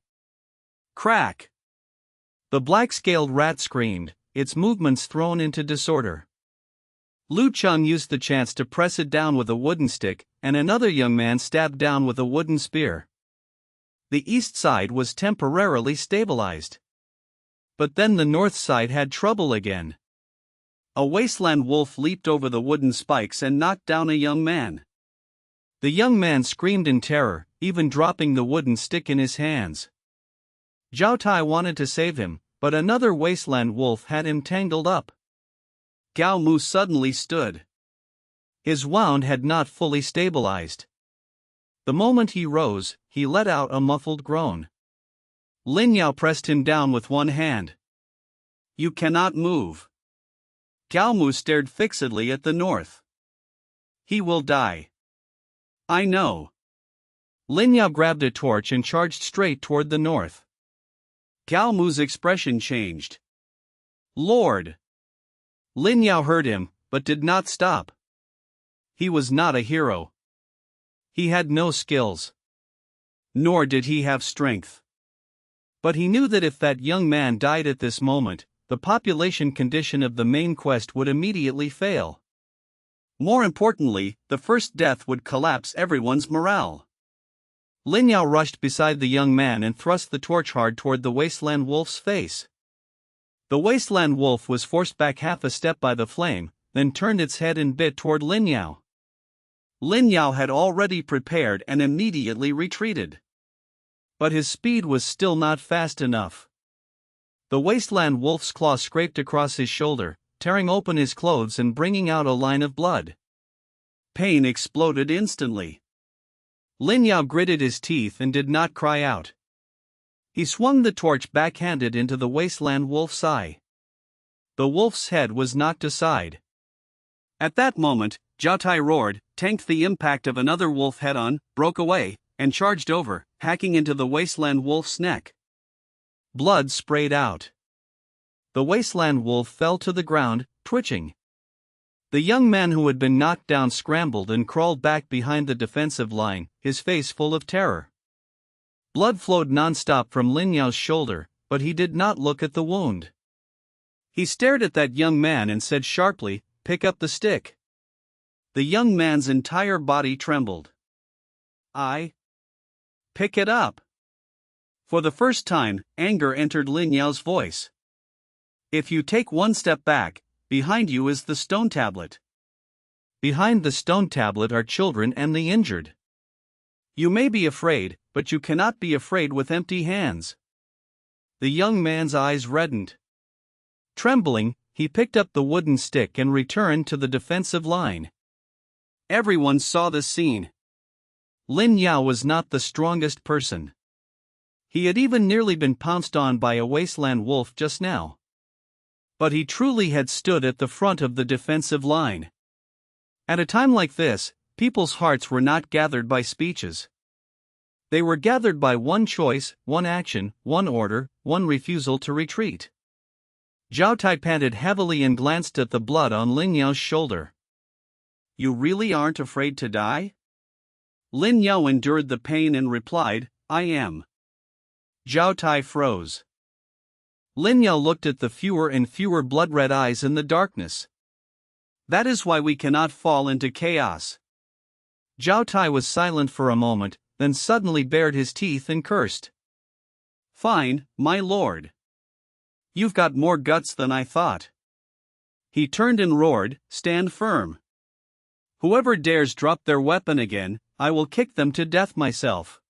Crack! The black-scaled rat screamed, its movements thrown into disorder. Lu Cheng used the chance to press it down with a wooden stick, and another young man stabbed down with a wooden spear. The east side was temporarily stabilized. But then the north side had trouble again. A wasteland wolf leaped over the wooden spikes and knocked down a young man. The young man screamed in terror, even dropping the wooden stick in his hands. Zhao Tai wanted to save him, but another wasteland wolf had him tangled up. Gao Mu suddenly stood. His wound had not fully stabilized. The moment he rose, he let out a muffled groan. Lin Yao pressed him down with one hand. "You cannot move." Gao Mu stared fixedly at the north. "He will die." "I know." Lin Yao grabbed a torch and charged straight toward the north. Gao Mu's expression changed. "Lord!" Lin Yao heard him, but did not stop. He was not a hero. He had no skills. Nor did he have strength. But he knew that if that young man died at this moment, the population condition of the main quest would immediately fail. More importantly, the first death would collapse everyone's morale. Lin Yao rushed beside the young man and thrust the torch hard toward the wasteland wolf's face. The wasteland wolf was forced back half a step by the flame, then turned its head and bit toward Lin Yao. Lin Yao had already prepared and immediately retreated. But his speed was still not fast enough. The wasteland wolf's claw scraped across his shoulder, tearing open his clothes and bringing out a line of blood. Pain exploded instantly. Lin Yao gritted his teeth and did not cry out. He swung the torch backhanded into the wasteland wolf's eye. The wolf's head was knocked aside. At that moment, Zhao Tai roared, tanked the impact of another wolf head-on, broke away, and charged over, hacking into the wasteland wolf's neck. Blood sprayed out. The wasteland wolf fell to the ground, twitching. The young man who had been knocked down scrambled and crawled back behind the defensive line, his face full of terror. Blood flowed non-stop from Lin Yao's shoulder, but he did not look at the wound. He stared at that young man and said sharply, "Pick up the stick." The young man's entire body trembled. Pick it up." For the first time, anger entered Lin Yao's voice. "If you take one step back, behind you is the stone tablet. Behind the stone tablet are children and the injured. You may be afraid, but you cannot be afraid with empty hands." The young man's eyes reddened. Trembling, he picked up the wooden stick and returned to the defensive line. Everyone saw the scene. Lin Yao was not the strongest person. He had even nearly been pounced on by a wasteland wolf just now. But he truly had stood at the front of the defensive line. At a time like this, people's hearts were not gathered by speeches. They were gathered by one choice, one action, one order, one refusal to retreat. Zhao Tai panted heavily and glanced at the blood on Lin Yao's shoulder. "You really aren't afraid to die?" Lin Yao endured the pain and replied, "I am." Zhao Tai froze. Lin Yao looked at the fewer and fewer blood-red eyes in the darkness. "That is why we cannot fall into chaos." Zhao Tai was silent for a moment, then suddenly bared his teeth and cursed. "Fine, my lord. You've got more guts than I thought." He turned and roared, "Stand firm. Whoever dares drop their weapon again, I will kick them to death myself."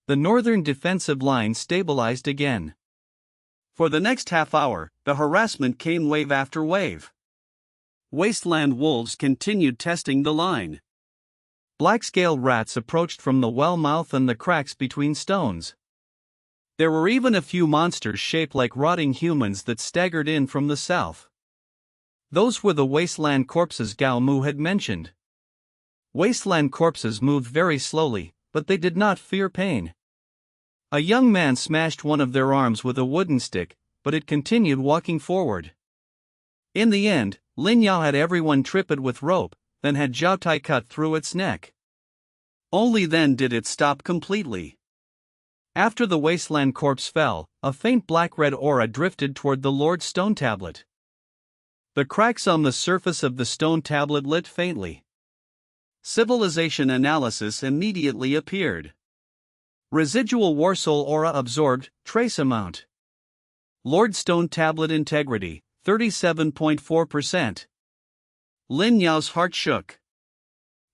The northern defensive line stabilized again. For the next half hour, the harassment came wave after wave. Wasteland wolves continued testing the line. Black-scaled rats approached from the well mouth and the cracks between stones. There were even a few monsters shaped like rotting humans that staggered in from the south. Those were the wasteland corpses Gao Mu had mentioned. Wasteland corpses moved very slowly, but they did not fear pain. A young man smashed one of their arms with a wooden stick, but it continued walking forward. In the end, Lin Yao had everyone trip it with rope, then had Zhao Tai cut through its neck. Only then did it stop completely. After the wasteland corpse fell, a faint black-red aura drifted toward the Lord's stone tablet. The cracks on the surface of the stone tablet lit faintly. Civilization analysis immediately appeared. Residual Warsoul aura absorbed, trace amount. Lord Stone tablet integrity, 37.4%. Lin Yao's heart shook.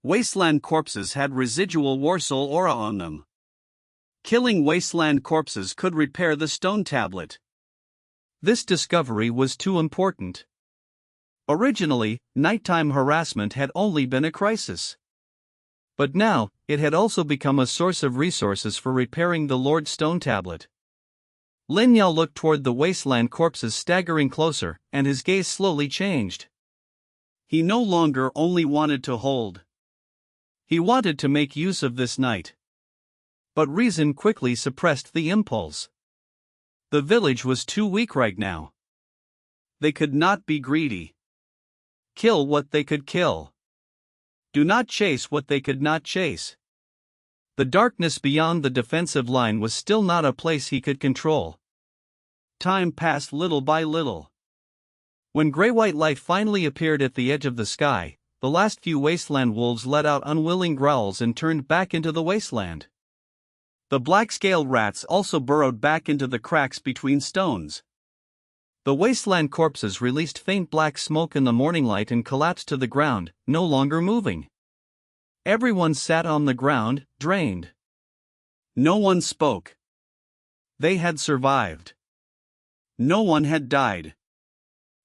Wasteland corpses had residual Warsoul aura on them. Killing wasteland corpses could repair the stone tablet. This discovery was too important. Originally, nighttime harassment had only been a crisis. But now, it had also become a source of resources for repairing the Lord Stone tablet. Lin Yao looked toward the wasteland corpses staggering closer, and his gaze slowly changed. He no longer only wanted to hold. He wanted to make use of this night. But reason quickly suppressed the impulse. The village was too weak right now. They could not be greedy. Kill what they could kill. Do not chase what they could not chase. The darkness beyond the defensive line was still not a place he could control. Time passed little by little. When gray-white light finally appeared at the edge of the sky, the last few wasteland wolves let out unwilling growls and turned back into the wasteland. The black-scaled rats also burrowed back into the cracks between stones. The wasteland corpses released faint black smoke in the morning light and collapsed to the ground, no longer moving. Everyone sat on the ground, drained. No one spoke. They had survived. No one had died.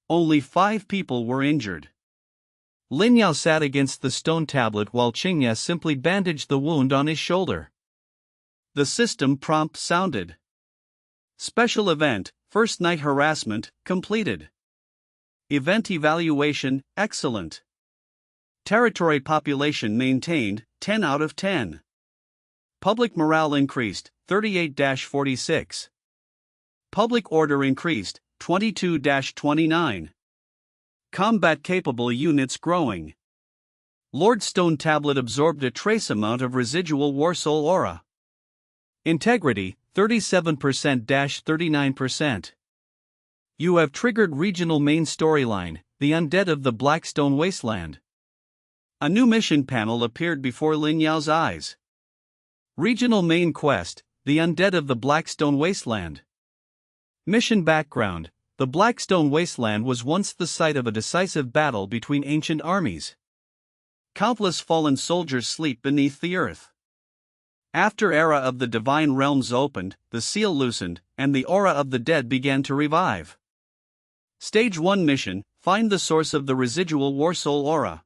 Only 5 people were injured. Lin Yao sat against the stone tablet while Qingye simply bandaged the wound on his shoulder. The system prompt sounded. Special event, first night harassment, completed. Event evaluation, excellent. Territory population maintained, 10 out of 10. Public morale increased, 38-46. Public order increased, 22-29. Combat-capable units growing. Lord Stone tablet absorbed a trace amount of residual Warsoul aura. Integrity, 37%-39%. You have triggered regional main storyline, the undead of the Blackstone Wasteland. A new mission panel appeared before Lin Yao's eyes. Regional main quest, the undead of the Blackstone Wasteland. Mission background: the Blackstone Wasteland was once the site of a decisive battle between ancient armies. Countless fallen soldiers sleep beneath the earth. After Era of the Divine Realms opened, the seal loosened, and the aura of the dead began to revive. Stage 1 mission: find the source of the residual Warsoul aura.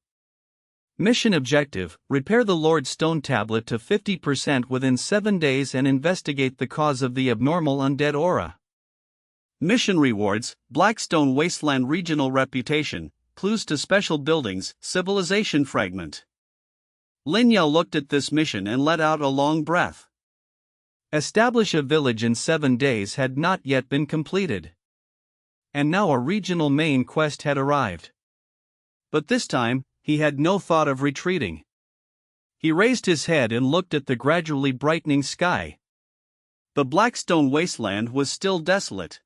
Mission objective: repair the Lord Stone tablet to 50% within 7 days and investigate the cause of the abnormal undead aura. Mission rewards: Blackstone Wasteland regional reputation, clues to special buildings, civilization fragment. Lin Yao looked at this mission and let out a long breath. Establish a village in 7 days had not yet been completed. And now a regional main quest had arrived. But this time, he had no thought of retreating. He raised his head and looked at the gradually brightening sky. The Blackstone Wasteland was still desolate.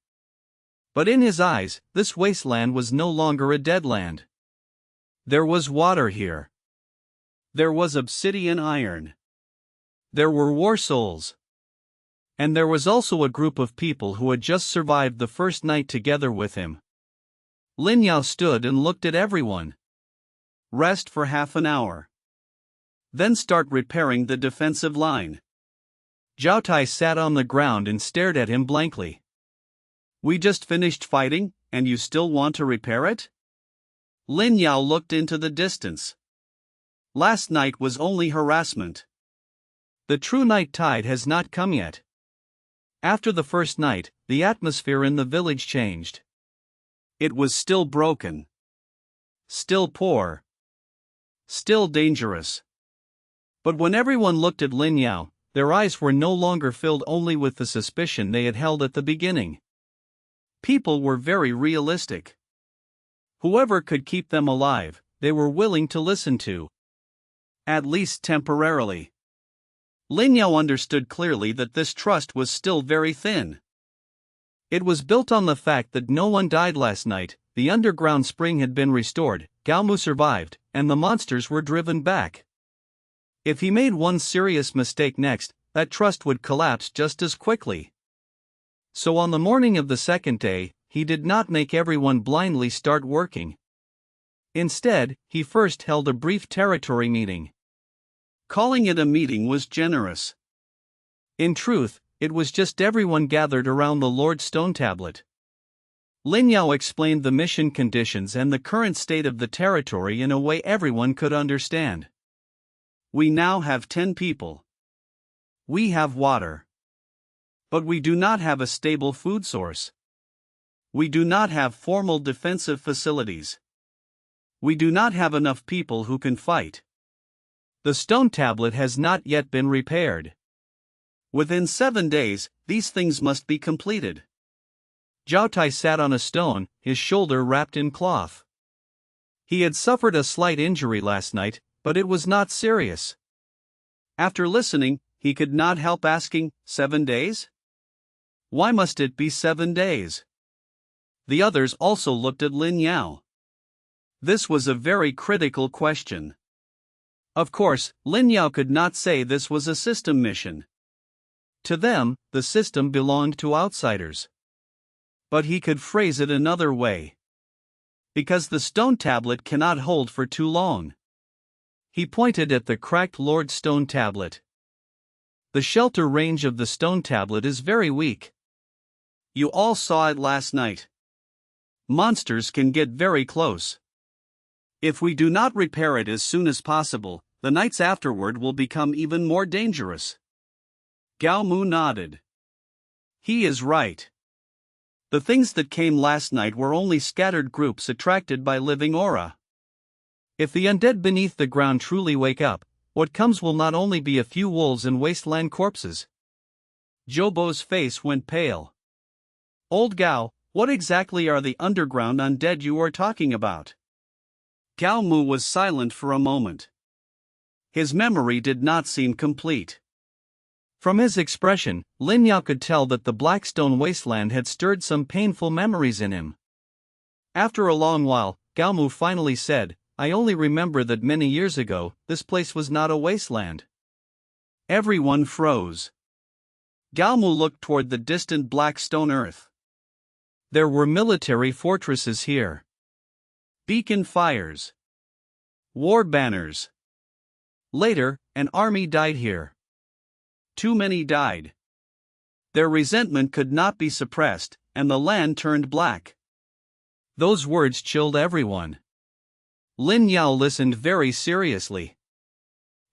But in his eyes, this wasteland was no longer a dead land. There was water here. There was obsidian iron. There were war souls. And there was also a group of people who had just survived the first night together with him. Lin Yao stood and looked at everyone. Rest for half an hour. Then start repairing the defensive line. Zhao Tai sat on the ground and stared at him blankly. We just finished fighting, and you still want to repair it? Lin Yao looked into the distance. Last night was only harassment. The true night tide has not come yet. After the first night, the atmosphere in the village changed. It was still broken. Still poor. Still dangerous. But when everyone looked at Lin Yao, their eyes were no longer filled only with the suspicion they had held at the beginning. People were very realistic. Whoever could keep them alive, they were willing to listen to. At least temporarily. Lin Yao understood clearly that this trust was still very thin. It was built on the fact that no one died last night, the underground spring had been restored, Gaomu survived, and the monsters were driven back. If he made one serious mistake next, that trust would collapse just as quickly. So on the morning of the second day, he did not make everyone blindly start working. Instead, he first held a brief territory meeting. Calling it a meeting was generous. In truth, it was just everyone gathered around the Lord Stone Tablet. Lin Yao explained the mission conditions and the current state of the territory in a way everyone could understand. We now have 10 people. We have water. But we do not have a stable food source. We do not have formal defensive facilities. We do not have enough people who can fight. The stone tablet has not yet been repaired. Within 7 days, these things must be completed. Zhao Tai sat on a stone, his shoulder wrapped in cloth. He had suffered a slight injury last night, but it was not serious. After listening, he could not help asking, 7 days? Why must it be 7 days? The others also looked at Lin Yao. This was a very critical question. Of course, Lin Yao could not say this was a system mission. To them, the system belonged to outsiders. But he could phrase it another way. Because the stone tablet cannot hold for too long. He pointed at the cracked Lord Stone Tablet. The shelter range of the stone tablet is very weak. You all saw it last night. Monsters can get very close. If we do not repair it as soon as possible, the nights afterward will become even more dangerous. Gao Mu nodded. He is right. The things that came last night were only scattered groups attracted by living aura. If the undead beneath the ground truly wake up, what comes will not only be a few wolves and wasteland corpses. Jobo's face went pale. Old Gao, what exactly are the underground undead you are talking about? Gao Mu was silent for a moment. His memory did not seem complete. From his expression, Lin Yao could tell that the Blackstone Wasteland had stirred some painful memories in him. After a long while, Gao Mu finally said, I only remember that many years ago, this place was not a wasteland. Everyone froze. Gao Mu looked toward the distant Blackstone earth. There were military fortresses here. Beacon fires. War banners. Later, an army died here. Too many died. Their resentment could not be suppressed, and the land turned black. Those words chilled everyone. Lin Yao listened very seriously.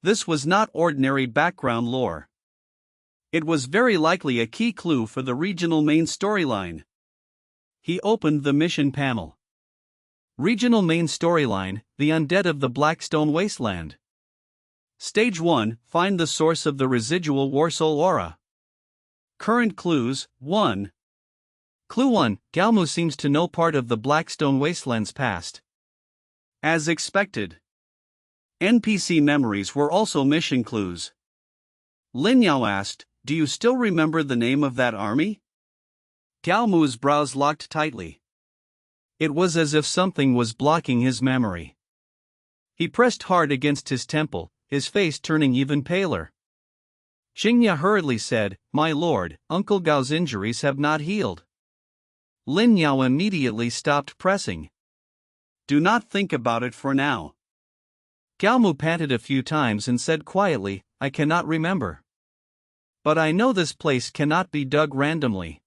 This was not ordinary background lore. It was very likely a key clue for the regional main storyline. He opened the mission panel. Regional main storyline, the undead of the Blackstone Wasteland. Stage 1, find the source of the residual Warsoul aura. Current clues, 1. Clue 1, Gao Mu seems to know part of the Blackstone Wasteland's past. As expected. NPC memories were also mission clues. Lin Yao asked, do you still remember the name of that army? Gao Mu's brows locked tightly. It was as if something was blocking his memory. He pressed hard against his temple, his face turning even paler. Xingya hurriedly said, my lord, Uncle Gao's injuries have not healed. Lin Yao immediately stopped pressing. Do not think about it for now. Gao Mu panted a few times and said quietly, I cannot remember. But I know this place cannot be dug randomly.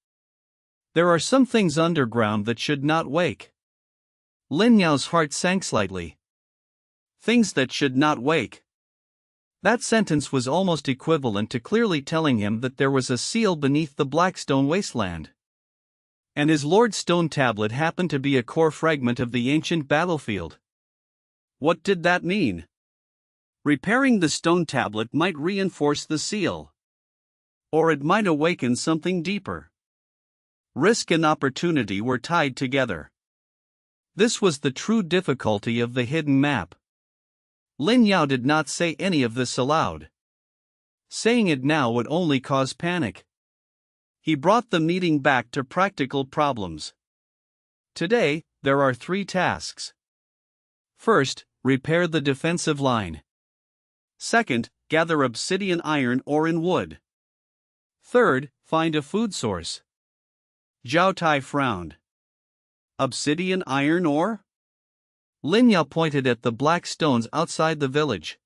There are some things underground that should not wake. Lin Yao's heart sank slightly. Things that should not wake. That sentence was almost equivalent to clearly telling him that there was a seal beneath the Blackstone Wasteland. And his Lord Stone Tablet happened to be a core fragment of the ancient battlefield. What did that mean? Repairing the stone tablet might reinforce the seal. Or it might awaken something deeper. Risk and opportunity were tied together. This was the true difficulty of the hidden map. Lin Yao did not say any of this aloud. Saying it now would only cause panic. He brought the meeting back to practical problems. Today, there are 3 tasks. First, repair the defensive line. Second, gather obsidian iron ore and wood. Third, find a food source. Zhao Tai frowned. Obsidian iron ore? Lin Yao pointed at the black stones outside the village.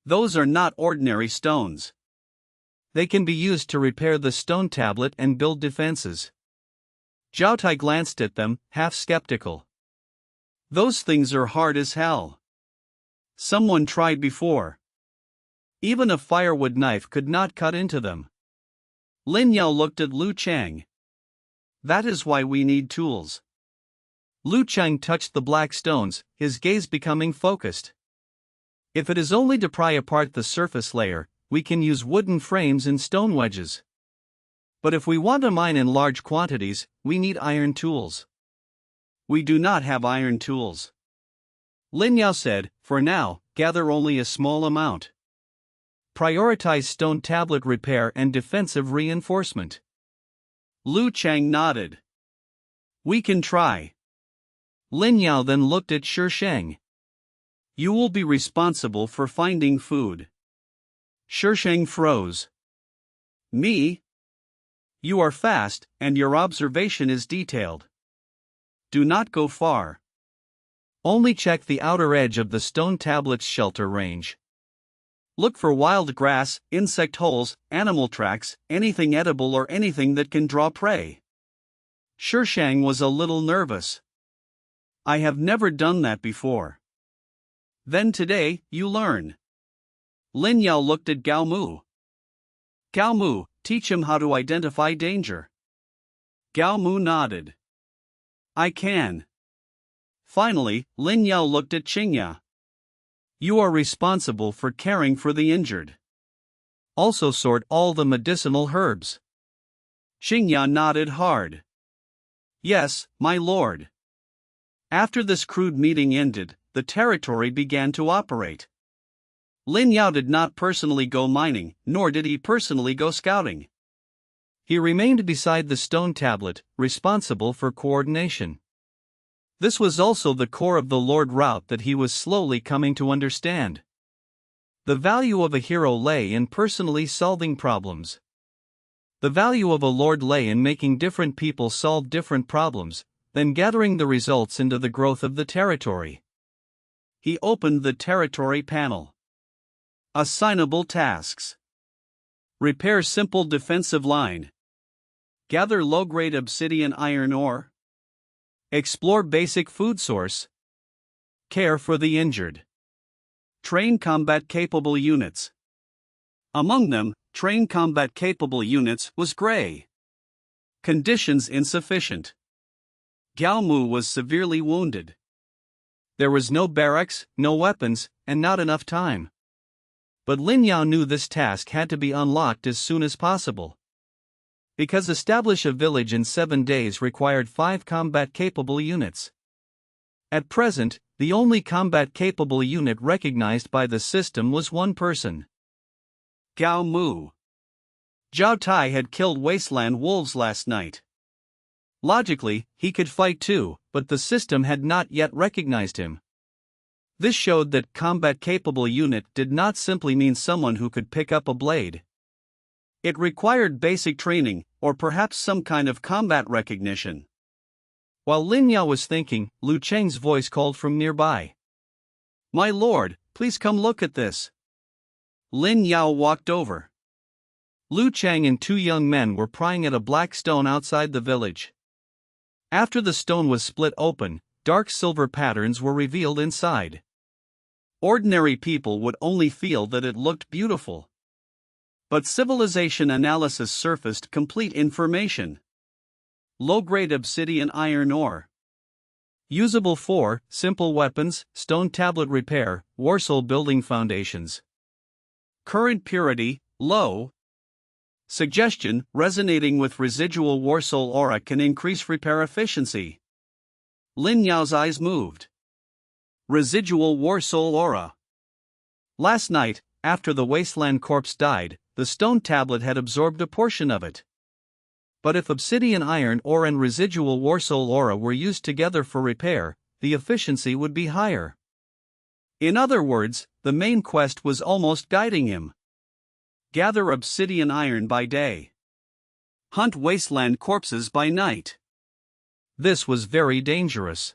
Those are not ordinary stones. They can be used to repair the stone tablet and build defenses. Zhao Tai glanced at them, half skeptical. Those things are hard as hell. Someone tried before. Even a firewood knife could not cut into them. Lin Yao looked at Lu Chang. That is why we need tools. Lu Chang touched the black stones, his gaze becoming focused. If it is only to pry apart the surface layer, we can use wooden frames and stone wedges. But if we want to mine in large quantities, we need iron tools. We do not have iron tools. Lin Yao said, for now, gather only a small amount. Prioritize stone tablet repair and defensive reinforcement. Lu Chang nodded. We can try. Lin Yao then looked at Shisheng. You will be responsible for finding food. Shisheng froze. Me? You are fast, and your observation is detailed. Do not go far. Only check the outer edge of the stone tablet's shelter range. Look for wild grass, insect holes, animal tracks, anything edible or anything that can draw prey. Shisheng was a little nervous. I have never done that before. Then today, you learn. Lin Yao looked at Gao Mu. Gao Mu, teach him how to identify danger. Gao Mu nodded. I can. Finally, Lin Yao looked at Qingya. You are responsible for caring for the injured. Also sort all the medicinal herbs. Qingya nodded hard. Yes, my lord. After this crude meeting ended, the territory began to operate. Lin Yao did not personally go mining, nor did he personally go scouting. He remained beside the stone tablet, responsible for coordination. This was also the core of the Lord route that he was slowly coming to understand. The value of a hero lay in personally solving problems. The value of a lord lay in making different people solve different problems, then gathering the results into the growth of the territory. He opened the territory panel. Assignable tasks. Repair simple defensive line. Gather low-grade obsidian iron ore. Explore basic food source. Care for the injured. Train combat-capable units. Among them, train combat-capable units was gray. Conditions insufficient. Gao Mu was severely wounded. There was no barracks, no weapons, and not enough time. But Lin Yao knew this task had to be unlocked as soon as possible. Because establish a village in 7 days required 5 combat-capable units. At present, the only combat-capable unit recognized by the system was 1 person. Gao Mu. Zhao Tai had killed wasteland wolves last night. Logically, he could fight too, but the system had not yet recognized him. This showed that combat-capable unit did not simply mean someone who could pick up a blade. It required basic training, or perhaps some kind of combat recognition. While Lin Yao was thinking, Lu Cheng's voice called from nearby. My lord, please come look at this. Lin Yao walked over. Lu Cheng and 2 young men were prying at a black stone outside the village. After the stone was split open, dark silver patterns were revealed inside. Ordinary people would only feel that it looked beautiful. But civilization analysis surfaced complete information. Low-grade obsidian iron ore. Usable for simple weapons, stone tablet repair, warsoul building foundations. Current purity, low. Suggestion, resonating with residual warsoul aura can increase repair efficiency. Lin Yao's eyes moved. Residual warsoul aura. Last night, after the wasteland corpse died, the stone tablet had absorbed a portion of it. But if obsidian iron ore and residual warsoul ore were used together for repair, the efficiency would be higher. In other words, the main quest was almost guiding him. Gather obsidian iron by day. Hunt wasteland corpses by night. This was very dangerous.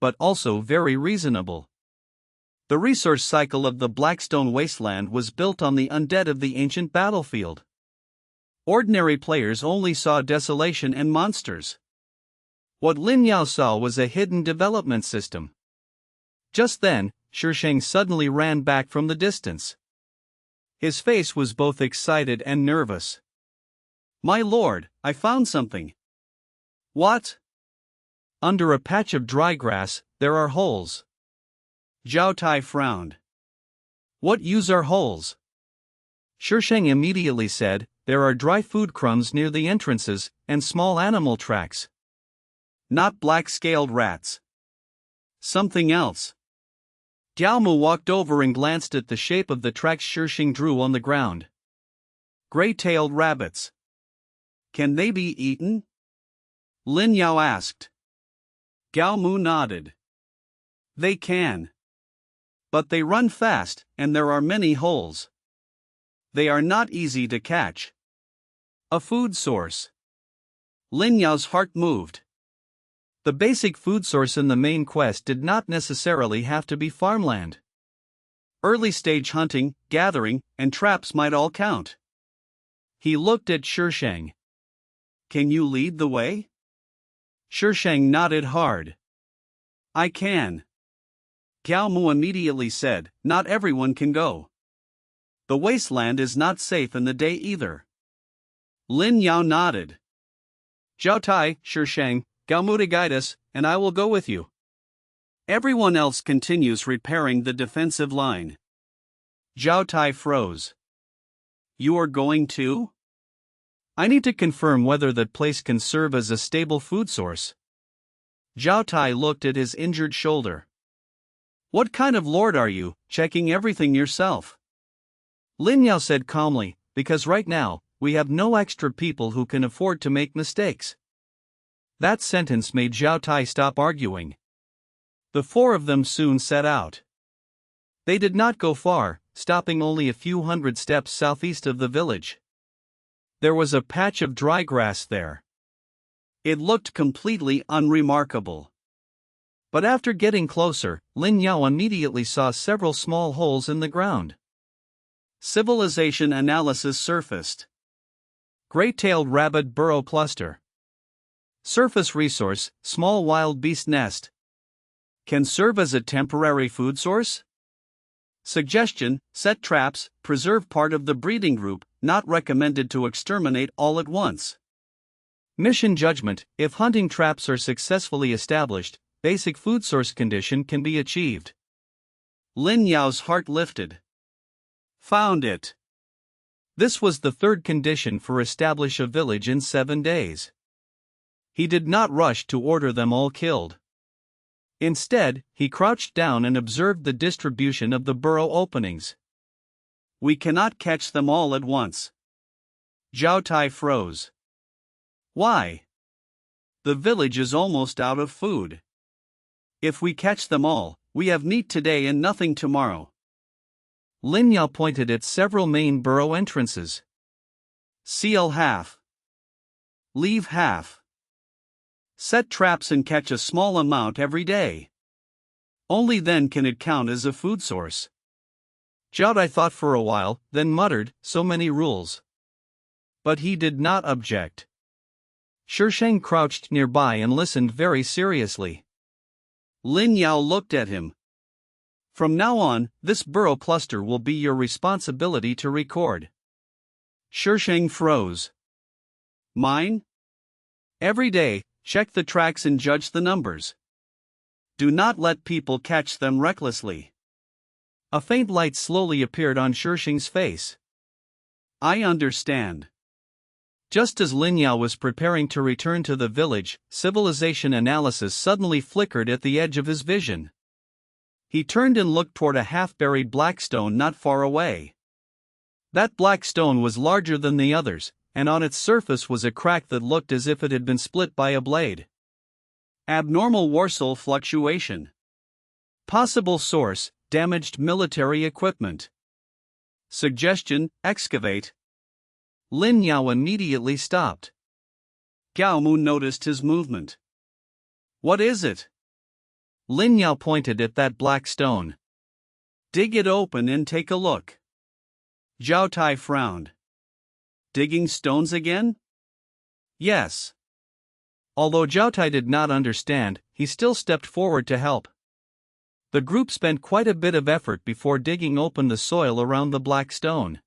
But also very reasonable. The resource cycle of the Blackstone Wasteland was built on the undead of the ancient battlefield. Ordinary players only saw desolation and monsters. What Lin Yao saw was a hidden development system. Just then, Shisheng suddenly ran back from the distance. His face was both excited and nervous. "My lord, I found something." "What?" "Under a patch of dry grass, there are holes." Zhao Tai frowned. "What use are holes?" Shisheng immediately said, "There are dry food crumbs near the entrances, and small animal tracks." "Not black-scaled rats. Something else." Diaomu walked over and glanced at the shape of the tracks Shisheng drew on the ground. "Gray-tailed rabbits. Can they be eaten?" Lin Yao asked. Gao Mu nodded. "They can. But they run fast, and there are many holes. They are not easy to catch." A food source. Lin Yao's heart moved. The basic food source in the main quest did not necessarily have to be farmland. Early-stage hunting, gathering, and traps might all count. He looked at Shisheng. "Can you lead the way?" Shisheng nodded hard. "I can." Gao Mu immediately said, "Not everyone can go. The wasteland is not safe in the day either." Lin Yao nodded. "Zhao Tai, Shisheng, Gao Mu to guide us, and I will go with you. Everyone else continues repairing the defensive line." Zhao Tai froze. "You are going too?" "I need to confirm whether that place can serve as a stable food source." Zhao Tai looked at his injured shoulder. "What kind of lord are you, checking everything yourself?" Lin Yao said calmly, "Because right now, we have no extra people who can afford to make mistakes." That sentence made Zhao Tai stop arguing. The four of them soon set out. They did not go far, stopping only a few hundred steps southeast of the village. There was a patch of dry grass there. It looked completely unremarkable. But after getting closer, Lin Yao immediately saw several small holes in the ground. Civilization analysis surfaced. Gray-tailed rabbit burrow cluster. Surface resource, small wild beast nest. Can serve as a temporary food source? Suggestion, set traps, preserve part of the breeding group, not recommended to exterminate all at once. Mission judgment, if hunting traps are successfully established, basic food source condition can be achieved. Lin Yao's heart lifted. Found it. This was the third condition for establish a village in 7 days. He did not rush to order them all killed. Instead, he crouched down and observed the distribution of the burrow openings. "We cannot catch them all at once." Zhao Tai froze. "Why?" "The village is almost out of food. If we catch them all, we have meat today and nothing tomorrow." Lin Yao pointed at several main burrow entrances. "Seal half. Leave half. Set traps and catch a small amount every day. Only then can it count as a food source." Zhao Tai thought for a while, then muttered, "So many rules." But he did not object. Shisheng crouched nearby and listened very seriously. Lin Yao looked at him. "From now on, this burrow cluster will be your responsibility to record." Shisheng froze. "Mine?" "Every day, check the tracks and judge the numbers. Do not let people catch them recklessly." A faint light slowly appeared on Shisheng's face. "I understand." Just as Lin Yao was preparing to return to the village, civilization analysis suddenly flickered at the edge of his vision. He turned and looked toward a half-buried black stone not far away. That black stone was larger than the others, and on its surface was a crack that looked as if it had been split by a blade. Abnormal Warsaw fluctuation. Possible source: damaged military equipment. Suggestion: excavate. Lin Yao immediately stopped. Gao Mu noticed his movement. What is it? Lin Yao pointed at that black stone. Dig it open and take a look. Zhao Tai frowned. Digging stones again? Yes. Although Zhao Tai did not understand, he still stepped forward to help. The group spent quite a bit of effort before digging open the soil around the black stone.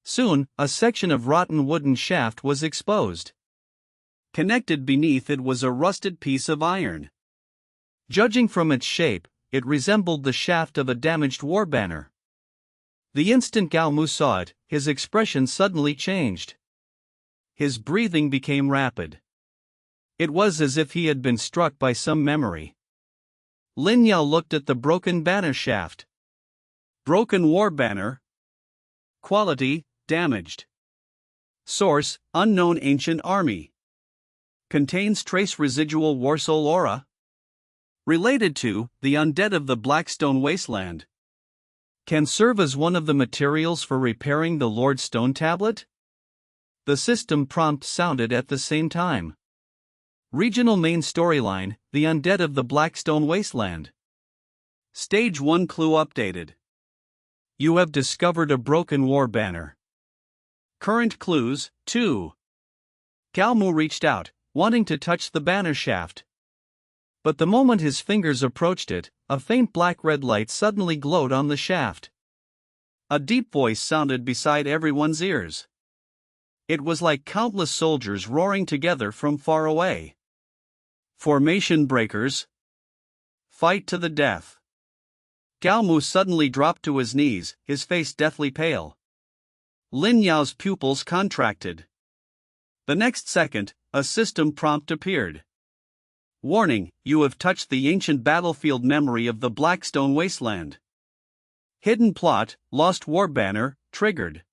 Soon, a section of rotten wooden shaft was exposed. Connected beneath it was a rusted piece of iron. Judging from its shape, it resembled the shaft of a damaged war banner. The instant Gao Mu saw it, his expression suddenly changed. His breathing became rapid. It was as if he had been struck by some memory. Lin Yao looked at the broken banner shaft. Broken war banner. Quality: damaged. Source: unknown ancient army. Contains trace residual Warsaw aura. Related to the undead of the Blackstone Wasteland. Can serve as one of the materials for repairing the Lord's Stone Tablet? The system prompt sounded at the same time. Regional main storyline: the undead of the Blackstone Wasteland. Stage 1 clue updated. You have discovered a broken war banner. Current clues: 2. Gao Mu reached out, wanting to touch the banner shaft. But the moment his fingers approached it, a faint black-red light suddenly glowed on the shaft. A deep voice sounded beside everyone's ears. It was like countless soldiers roaring together from far away. Formation breakers. Fight to the death. Gao Mu suddenly dropped to his knees, his face deathly pale. Lin Yao's pupils contracted. The next second, a system prompt appeared. Warning: you have touched the ancient battlefield memory of the Blackstone Wasteland. Hidden plot: lost war banner, triggered.